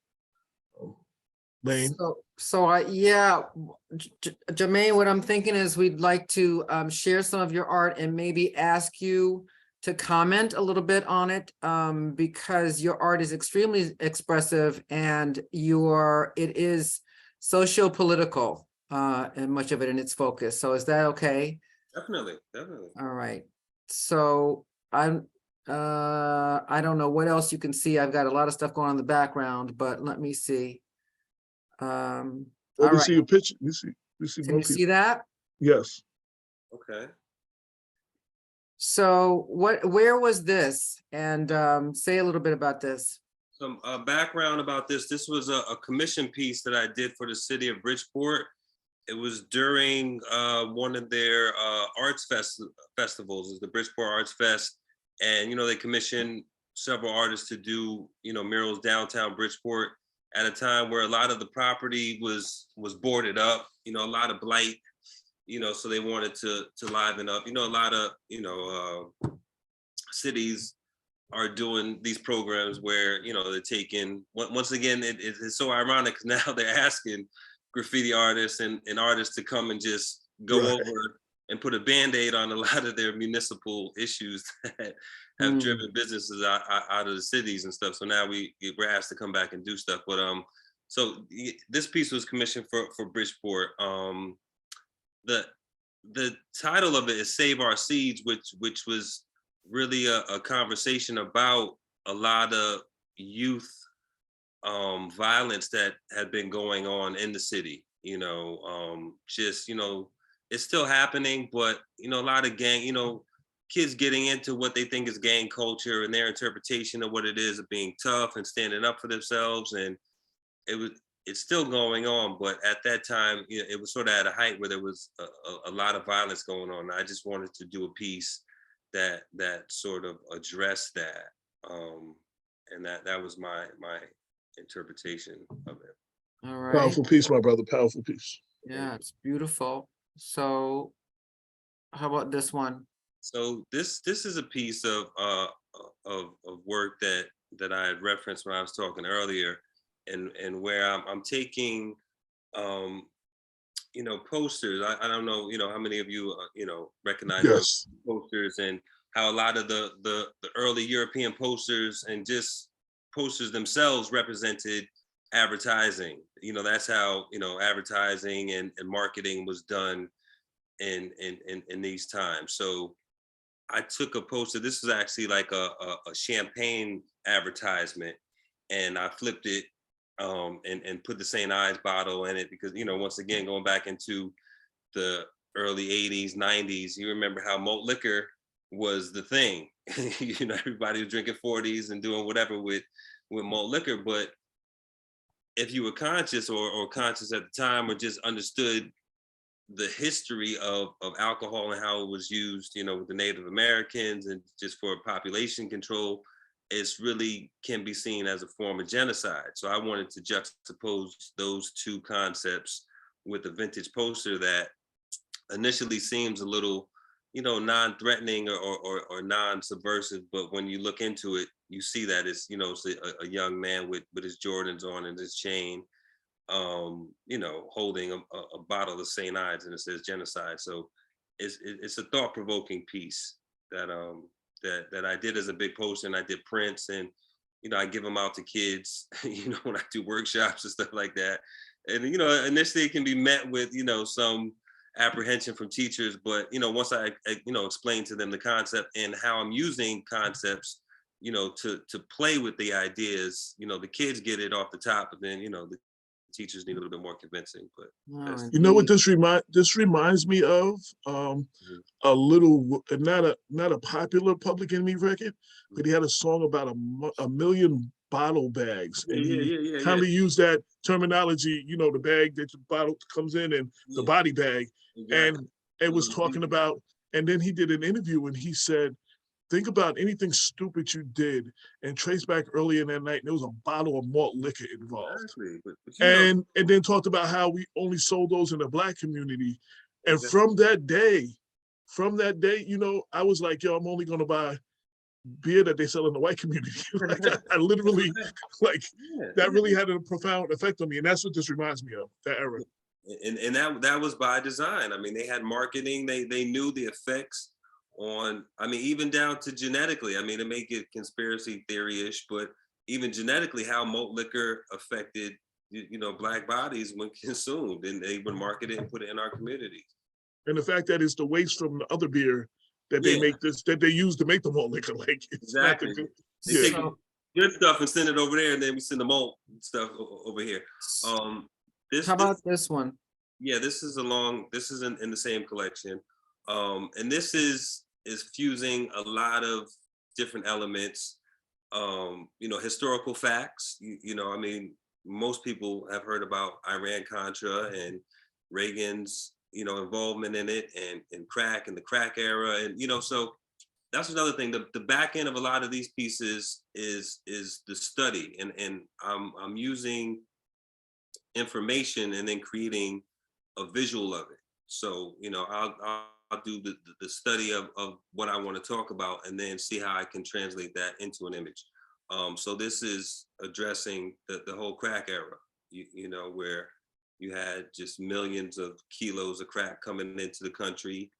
Lane? Yeah, Jermaine, what I'm thinking is we'd like to share some of your art and maybe ask you to comment a little bit on it, because your art is extremely expressive and it is socio-political, and much of it in its focus. So is that okay? Definitely. All right. So I don't know what else you can see. I've got a lot of stuff going on in the background, but let me see. Well, All we right. see a picture. We see Can more you see people. that? Yes. Okay. So where was this? And say a little bit about this. Some background about this. This was a commission piece that I did for the city of Bridgeport. It was during one of their arts festivals, is the Bridgeport Arts Fest. And, they commissioned several artists to do, murals downtown Bridgeport at a time where a lot of the property was boarded up, a lot of blight, so they wanted to liven up, a lot of, cities are doing these programs where, they're taking, once again, it's so ironic because now they're asking graffiti artists and artists to come and just go Right. over and put a Band-Aid on a lot of their municipal issues that have driven businesses out of the cities and stuff. So now we're asked to come back and do stuff. But so this piece was commissioned for Bridgeport. The title of it is Save Our Seeds, which was really a conversation about a lot of youth violence that had been going on in the city. It's still happening, but a lot of kids getting into what they think is gang culture and their interpretation of what it is of being tough and standing up for themselves. And it's still going on, but at that time, it was sort of at a height where there was a lot of violence going on. I just wanted to do a piece that sort of addressed that, and that was my interpretation of it. All right. Powerful piece, my brother. Powerful piece. Yeah, it's beautiful. So how about this one? So this is a piece of work that I had referenced when I was talking earlier, and where I'm taking posters. I don't know how many of you recognize Yes. those posters, and how a lot of the early European posters and just posters themselves represented advertising. That's how advertising and marketing was done in these times. So I took a poster. This is actually like a champagne advertisement, and I flipped it and put the St. Ives bottle in it because, you know, once again, going back into the early 80s, 90s, you remember how malt liquor was the thing. You know, everybody was drinking 40s and doing whatever with malt liquor. But if you were conscious or conscious at the time or just understood the history of alcohol and how it was used, you know, with the Native Americans and just for population control, it's really can be seen as a form of genocide. So I wanted to juxtapose those two concepts with a vintage poster that initially seems a little, you know, non-threatening or non-subversive, but when you look into it, you see that it's, you know, it's a young man with his Jordans on and his chain, you know, holding a bottle of St. Ives, and it says genocide. So it's a thought-provoking piece that that I did as a big poster, and I did prints, and you know, I give them out to kids, you know, when I do workshops and stuff like that. And you know, initially it can be met with, you know, some apprehension from teachers, but you know, once I you know, explain to them the concept and how I'm using concepts, you know, to play with the ideas, you know, the kids get it off the top, but then, you know, the teachers need a little bit more convincing. But Oh, You know what indeed. this reminds me of? A little, not a popular Public Enemy record, but he had a song about a million bottle bags, and he kind of used that terminology. You know, the bag that the bottle comes in, and the body bag, and exactly. it was talking about. And then he did an interview, and he said, think about anything stupid you did and trace back early in that night, and there was a bottle of malt liquor involved. Exactly. But you know, And then talked about how we only sold those in the Black community. And exactly. from that day, you know, I was like, yo, I'm only gonna buy beer that they sell in the white community. Like I literally, like, that really had a profound effect on me. And that's what this reminds me of, that era. And that was by design. I mean, they had marketing, they knew the effects on, I mean, even down to genetically. I mean, to make it conspiracy theory-ish, but even genetically, how malt liquor affected, you know, Black bodies when consumed, and they would market it and put it in our communities. And the fact that it's the waste from the other beer that they make that they use to make the malt liquor, like it's exactly. not the good. They Yeah. take good stuff and send it over there, and then we send the malt stuff over here. How about this one? Yeah, this is in the same collection. And this is fusing a lot of different elements, you know, historical facts. You know, I mean, most people have heard about Iran-Contra and Reagan's, you know, involvement in it, and crack and the crack era. And, you know, so that's another thing. The back end of a lot of these pieces is the study. And I'm using information and then creating a visual of it. So, you know, I'll do the study of what I want to talk about, and then see how I can translate that into an image. So this is addressing the whole crack era, you know, where you had just millions of kilos of crack coming into the country,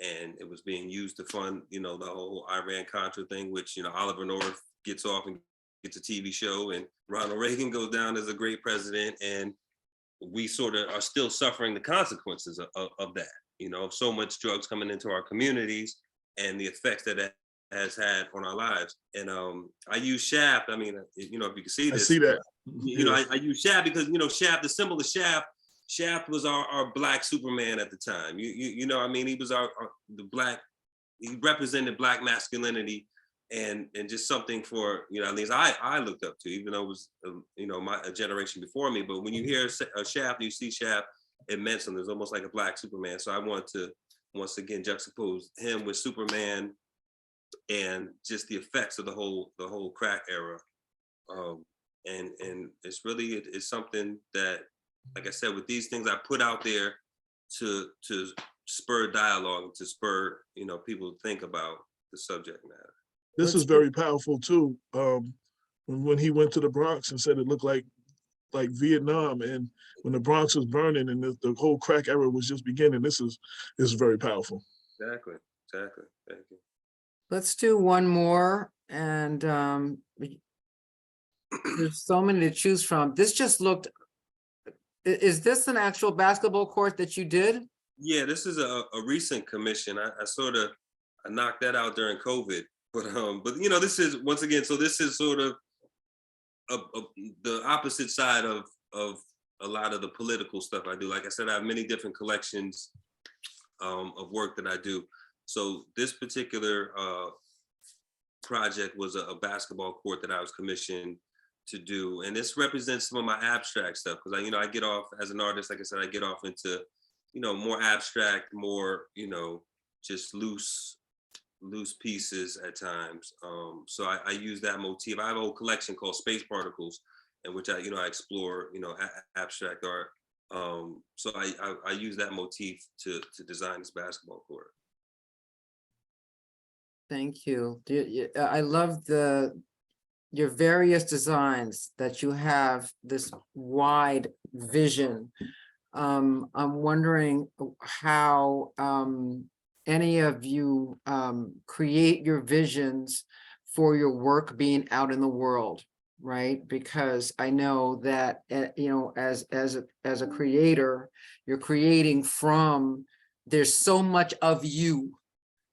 and it was being used to fund, you know, the whole Iran-Contra thing, which, you know, Oliver North gets off and gets a TV show, and Ronald Reagan goes down as a great president, and we sort of are still suffering the consequences of that, you know, so much drugs coming into our communities and the effects that it has had on our lives. And I use Shaft. I mean, you know, if you can see this, I see that. you know, I use Shaft because, you know, Shaft, the symbol of Shaft was our Black Superman at the time. You know, I mean, he was he represented Black masculinity, and just something for, you know, at least I looked up to, even though it was, you know, a generation before me. But when you hear a Shaft, you see Shaft, it meant something. It's almost like a Black Superman. So I want to once again juxtapose him with Superman and just the effects of the whole crack era. And it's really it's something that, like I said, with these things I put out there to spur dialogue, to spur, you know, people to think about the subject matter. This is very powerful too. When he went to the Bronx and said it looked like Vietnam, and when the Bronx was burning and the whole crack era was just beginning, this is very powerful. Exactly. Thank you. Let's do one more, and there's so many to choose from. This just looked, is this an actual basketball court that you did? Yeah, this is a recent commission. I knocked that out during COVID. But you know, this is once again, so this is sort of the opposite side of a lot of the political stuff I do. Like I said, I have many different collections of work that I do. So this particular project was a basketball court that I was commissioned to do, and this represents some of my abstract stuff because I get off as an artist. Like I said, I get off into more abstract, more just loose pieces at times. So I use that motif. I have a whole collection called Space Particles, in which I explore abstract art. So I use that motif to design this basketball court. Thank you. I love your various designs that you have this wide vision. I'm wondering how any of you create your visions for your work being out in the world, right? Because I know that as a creator, you're creating from, there's so much of you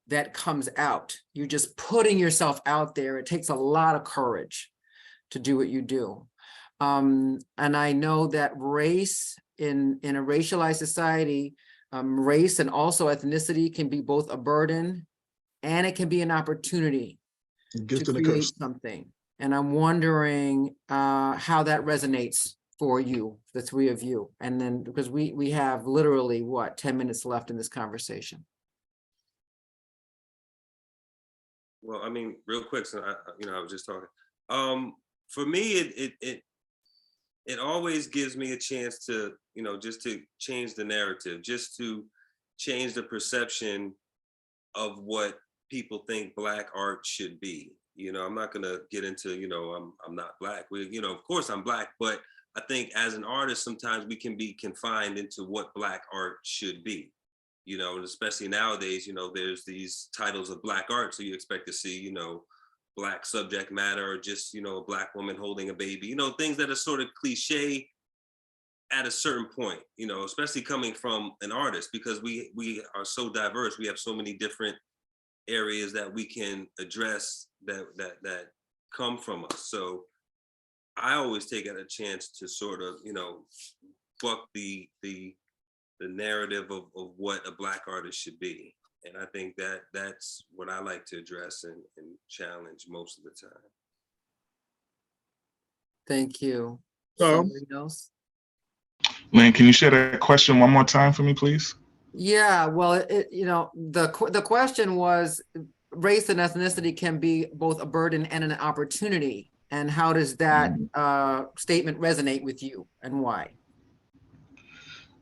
that comes out. You're just putting yourself out there. It takes a lot of courage to do what you do. And I know that race in a racialized society, race and also ethnicity can be both a burden and it can be an opportunity Gift to and a create curse. something. And I'm wondering how that resonates for you, the three of you. And then because we have literally 10 minutes left in this conversation. Well, I mean, real quick, so I was just talking. For me, it always gives me a chance to, just to change the narrative, just to change the perception of what people think Black art should be. I'm not gonna get into, I'm not Black. Of course I'm Black, but I think as an artist, sometimes we can be confined into what Black art should be. And especially nowadays, there's these titles of Black art. So you expect to see, Black subject matter or just, a Black woman holding a baby, things that are sort of cliche at a certain point, especially coming from an artist, because we are so diverse. We have so many different areas that we can address that come from us. So I always take it a chance to sort of, buck the narrative of what a Black artist should be. And I think that's what I like to address and challenge most of the time. Thank you. Tom? Somebody else? Lynn, can you share that question one more time for me, please? Yeah, well, the question was race and ethnicity can be both a burden and an opportunity. And how does that statement resonate with you and why?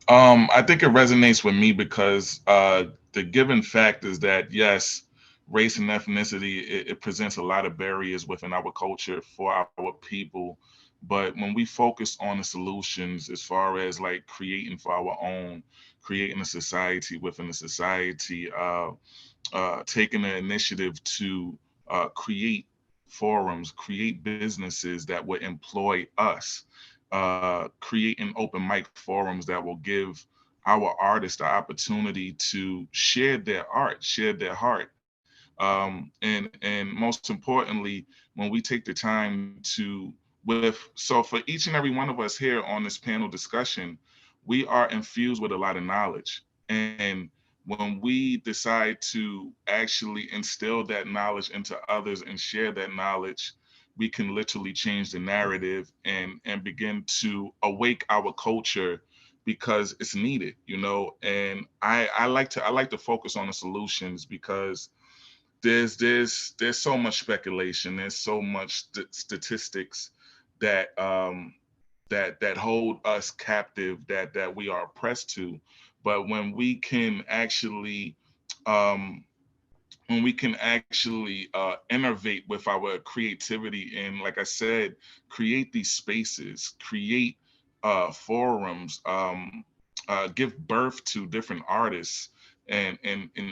I think it resonates with me because the given fact is that, yes, race and ethnicity, it presents a lot of barriers within our culture for our people. But when we focus on the solutions as far as like creating for our own, creating a society within a society, taking the initiative to create forums, create businesses that would employ us, creating open mic forums that will give our artists the opportunity to share their art, share their heart. And most importantly, when we take the time to so for each and every one of us here on this panel discussion, we are infused with a lot of knowledge. And when we decide to actually instill that knowledge into others and share that knowledge, we can literally change the narrative and begin to awake our culture because it's needed, And I like to focus on the solutions because there's so much speculation, there's so much statistics that that hold us captive, that we are oppressed to. But um, when we can actually innovate with our creativity and, like I said, create these spaces, create forums, give birth to different artists, and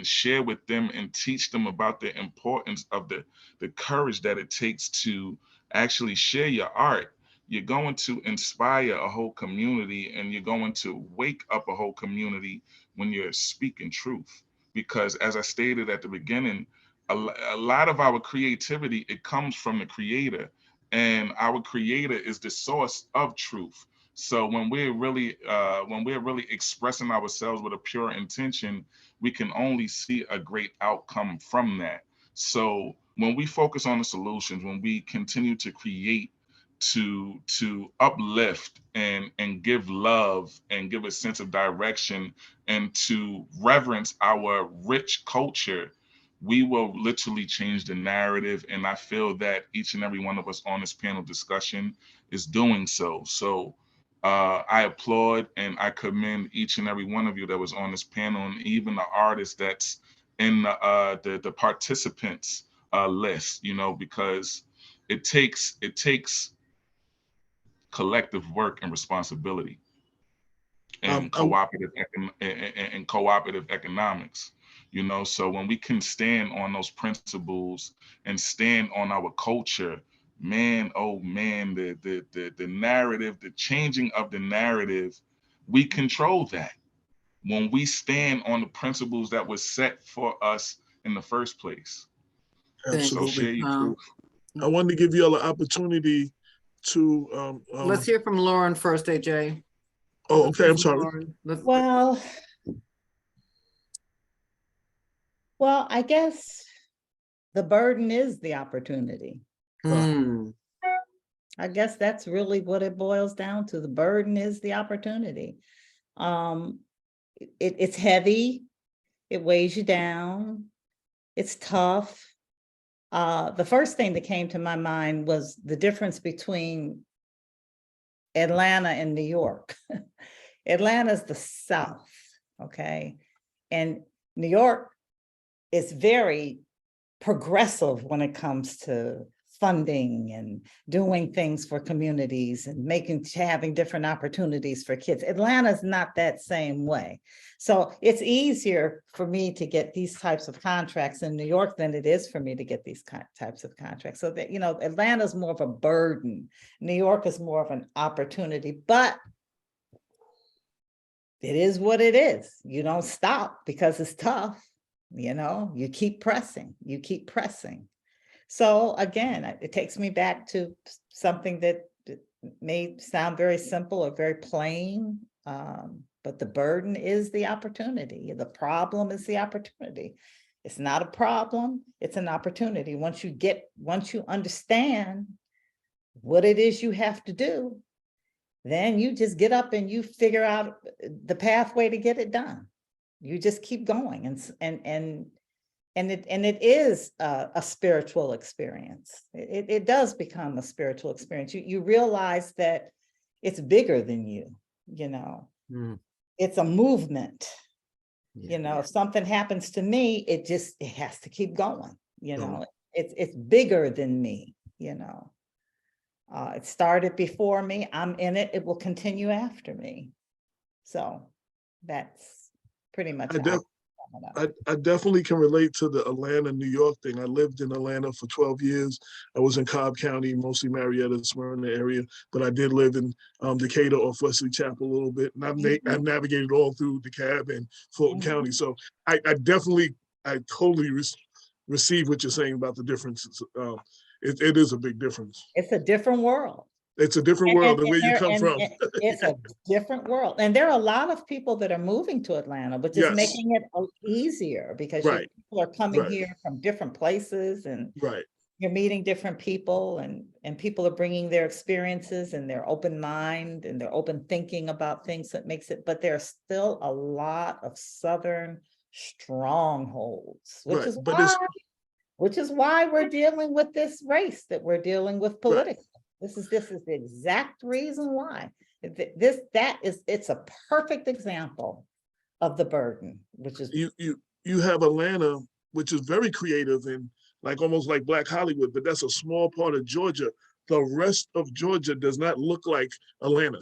share with them and teach them about the importance of the courage that it takes to actually share your art, you're going to inspire a whole community and you're going to wake up a whole community when you're speaking truth. because as I stated at the beginning, a lot of our creativity, it comes from the creator, and our creator is the source of truth. So when we're really expressing ourselves with a pure intention, we can only see a great outcome from that. So when we focus on the solutions, when we continue to create, to uplift and give love and give a sense of direction and to reverence our rich culture, we will literally change the narrative. And I feel that each and every one of us on this panel discussion is doing so. So I applaud and I commend each and every one of you that was on this panel, and even the artists that's in the participants list, you know, because it takes collective work and responsibility and cooperative economics, you know. So when we can stand on those principles and stand on our culture, man, oh man, the narrative, the changing of the narrative, we control that when we stand on the principles that were set for us in the first place. So Absolutely. share your truth. I wanted to give you all an opportunity to. Let's hear from Lauren first, AJ. Oh, okay. I'm sorry. Well, I guess the burden is the opportunity. I guess that's really what it boils down to. The burden is the opportunity. It's heavy. It weighs you down. It's tough. The first thing that came to my mind was the difference between Atlanta and New York. Atlanta's the South, okay? And New York is very progressive when it comes to funding and doing things for communities and having different opportunities for kids. Atlanta's not that same way. So it's easier for me to get these types of contracts in New York than it is for me to get these types of contracts. So that, you know, Atlanta's more of a burden. New York is more of an opportunity, but it is what it is. You don't stop because it's tough. You know, you keep pressing, you keep pressing. So again, it takes me back to something that may sound very simple or very plain, but the burden is the opportunity. The problem is the opportunity. It's not a problem, it's an opportunity. Once you understand what it is you have to do, then you just get up and you figure out the pathway to get it done. You just keep going, and it is a spiritual experience. It does become a spiritual experience. You realize that it's bigger than you, you know. It's a movement. You know, if something happens to me, it has to keep going, you know. It's bigger than me, you know. It started before me, I'm in it, it will continue after me. So that's pretty much I definitely can relate to the Atlanta, New York thing. I lived in Atlanta for 12 years. I was in Cobb County, mostly Marietta, Smyrna area, but I did live in Decatur off Wesley Chapel a little bit. And I've navigated all through DeKalb and Fulton County. So I totally receive what you're saying about the differences. It is a big difference. It's a different world. It's a different world than where you come from. It's a different world. And there are a lot of people that are moving to Atlanta, which is making it easier because people are coming here from different places, and you're meeting different people, and people are bringing their experiences and their open mind and their open thinking about things that makes it, but there's still a lot of Southern strongholds, which is why we're dealing with this race that we're dealing with politically. This is the exact reason why. It's a perfect example of the burden, which is you have Atlanta, which is very creative and like almost like Black Hollywood, but that's a small part of Georgia. The rest of Georgia does not look like Atlanta.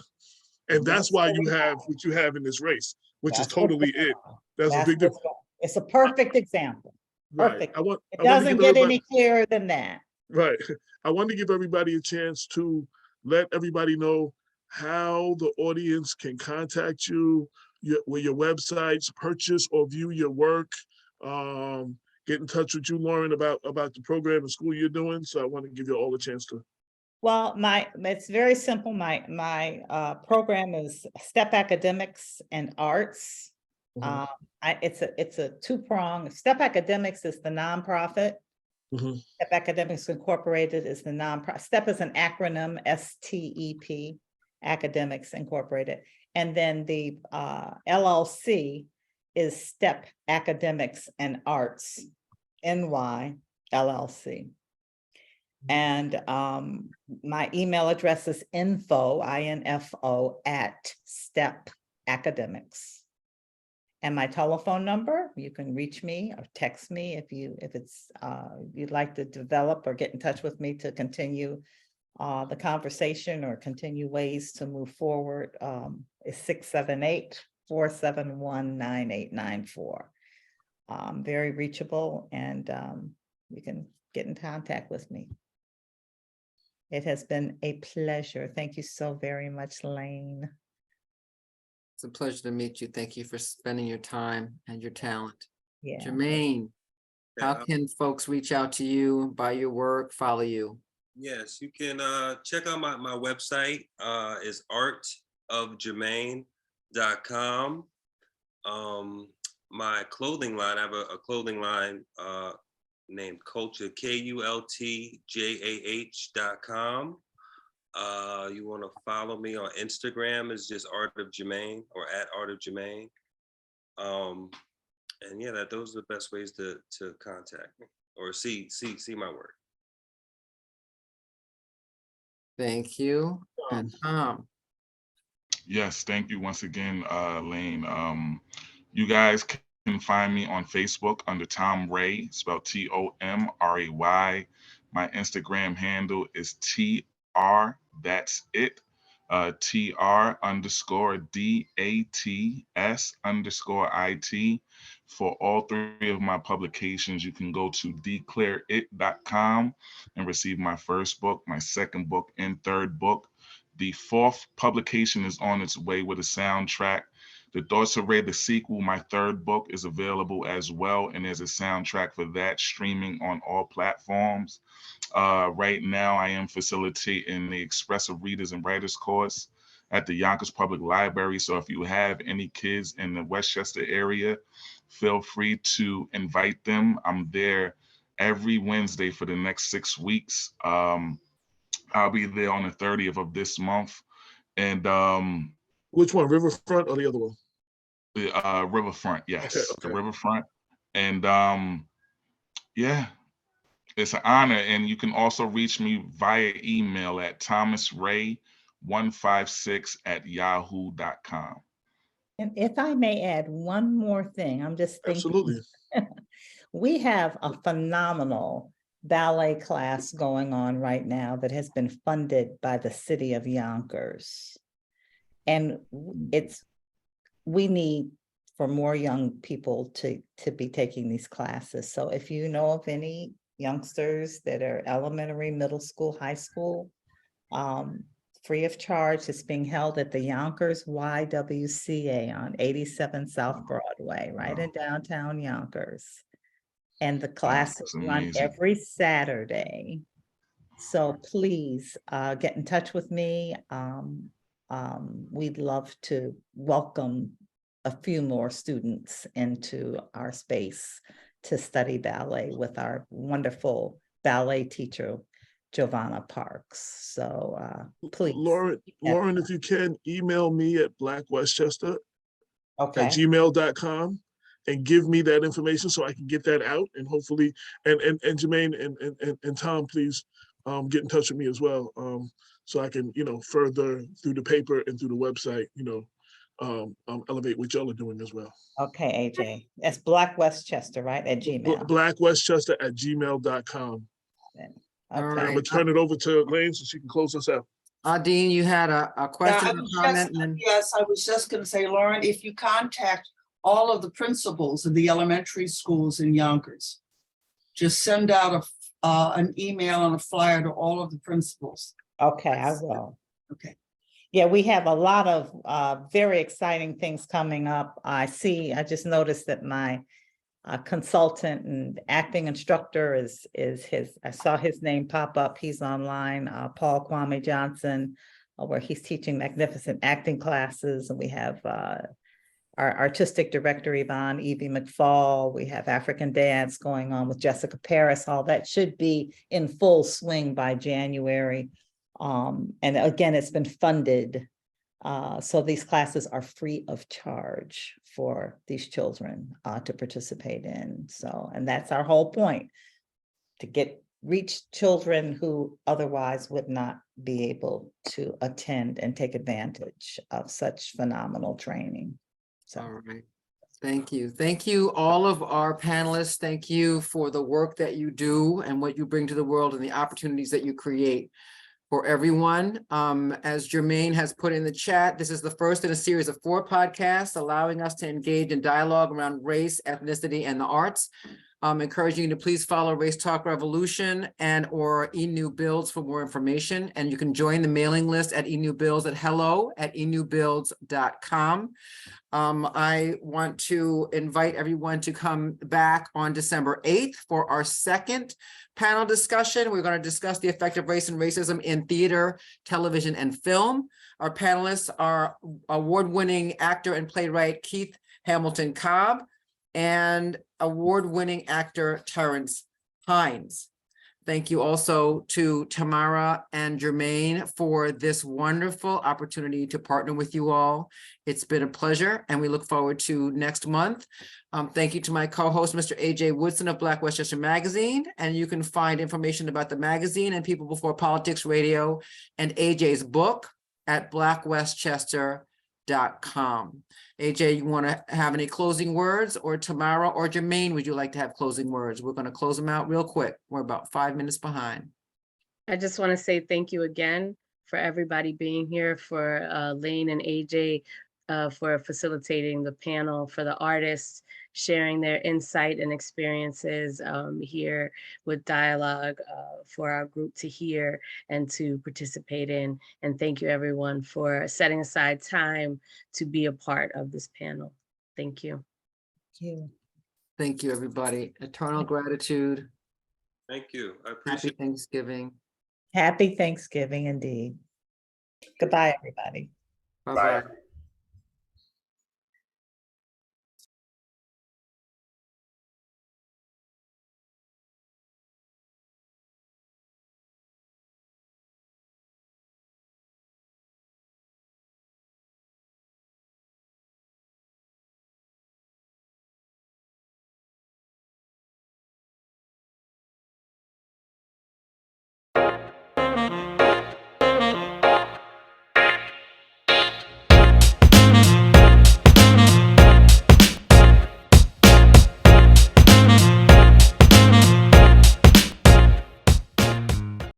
And that's why you have what you have in this race, which is totally it. That's a big difference. It's a perfect example. Perfect. It doesn't get any clearer than that. Right. I want to give everybody a chance to let everybody know how the audience can contact you, where your websites, purchase or view your work, get in touch with you, Lauren, about the program and school you're doing. So I want to give you all a chance to. Well, it's very simple. My program is STEP Academics and Arts. Mhm. It's a two-prong. STEP Academics is the nonprofit. Mhm. STEP Academics Incorporated is the nonprofit. STEP is an acronym, STEP, Academics Incorporated. And then the LLC is STEP Academics and Arts, NY LLC. And my email address is info at STEP Academics. And my telephone number, you can reach me or text me if you'd like to develop or get in touch with me to continue the conversation or continue ways to move forward, is 678-471-9894. Very reachable, and you can get in contact with me. It has been a pleasure. Thank you so very much, Lane. It's a pleasure to meet you. Thank you for spending your time and your talent. Yeah. Jermaine, how can folks reach out to you, buy your work, follow you? Yes, you can check out my website. Is artofjermaine.com. My clothing line, I have a clothing line named Culture, KULTJAH.com. You want to follow me on Instagram, is just Art of Jermaine or at Art of Jermaine. And yeah, those are the best ways to contact me or see my work. Thank you. And Tom. Yes, thank you once again, Lane. You guys can find me on Facebook under Tom Ray, spelled TOMRAY. My Instagram handle is TR, that's it, TR_DATS_IT. For all three of my publications, you can go to declareit.com and receive my first book, my second book, and third book. The fourth publication is on its way with a soundtrack. The Thoughts of Ray, the sequel, my third book, is available as well, and there's a soundtrack for that streaming on all platforms. Right now, I am facilitating the Expressive Readers and Writers course at the Yonkers Public Library. So if you have any kids in the Westchester area, feel free to invite them. I'm there every Wednesday for the next 6 weeks. I'll be there on the 30th of this month. And Which one, Riverfront or the other one? the Riverfront, yes, Okay. the Riverfront. And yeah, it's an honor. And you can also reach me via email at thomasray156@yahoo.com. And if I may add one more thing, I'm just thinking. Absolutely. We have a phenomenal ballet class going on right now that has been funded by the city of Yonkers. And we need for more young people to be taking these classes. So if you know of any youngsters that are elementary, middle school, high school, free of charge, it's being held at the Yonkers YWCA on 87 South Broadway, right in downtown Yonkers. And the classes run amazing. every Saturday. So please get in touch with me. We'd love to welcome a few more students into our space to study ballet with our wonderful ballet teacher, Giovanna Parks. So please. Lauren, if you can, email me at blackwestchester@gmail.com and give me that information so I can get that out, and hopefully, and Jermaine and Tom, please get in touch with me as well, so I can, further through the paper and through the website, elevate what y'all are doing as well. Okay, AJ, that's Black Westchester, right, at Gmail. blackwestchester@gmail.com. Okay. All I'm right. gonna turn it over to Lane so she can close us out. Dean, you had a question or comment? Yes, I was just going to say, Lauren, if you contact all of the principals of the elementary schools in Yonkers, just send out an email and a flyer to all of the principals. Okay, I will. Okay. Yeah, we have a lot of very exciting things coming up. I just noticed that my consultant and acting instructor is I saw his name pop up. He's online, Paul Kwame Johnson, where he's teaching magnificent acting classes. And we have our artistic director, Evie McFall. We have African dance going on with Jessica Paris. All that should be in full swing by January. And again, it's been funded. So these classes are free of charge for these children to participate in. So, and that's our whole point, to reach children who otherwise would not be able to attend and take advantage of such phenomenal training. So. All right. Thank you. Thank you, all of our panelists. Thank you for the work that you do and what you bring to the world and the opportunities that you create for everyone. As Jermaine has put in the chat, this is the first in a series of 4 podcasts, allowing us to engage in dialogue around race, ethnicity, and the arts. Encouraging you to please follow Race Talk Revolution and or eNew Builds for more information. And you can join the mailing list at eNew Builds at hello@enewbuilds.com. I want to invite everyone to come back on December 8th for our second panel discussion. We're going to discuss the effect of race and racism in theater, television, and film. Our panelists are award-winning actor and playwright Keith Hamilton Cobb and award-winning actor Terrence Hines. Thank you also to Tamara and Jermaine for this wonderful opportunity to partner with you all. It's been a pleasure, and we look forward to next month. Thank you to my co-host, Mr. AJ Woodson of Black Westchester Magazine, and you can find information about the magazine and People Before Politics Radio and AJ's book at blackwestchester.com. AJ, you want to have any closing words, or Tamara or Jermaine, would you like to have closing words? We're going to close them out real quick. We're about 5 minutes behind. I just want to say thank you again for everybody being here, for Lane and AJ for facilitating the panel, for the artists sharing their insight and experiences here with dialogue for our group to hear and to participate in. And thank you everyone for setting aside time to be a part of this panel. Thank you. Thank you. Thank you, everybody. Eternal gratitude. Thank you. I Happy appreciate it. Thanksgiving. Happy Thanksgiving indeed. Goodbye, everybody. Bye-bye. Bye.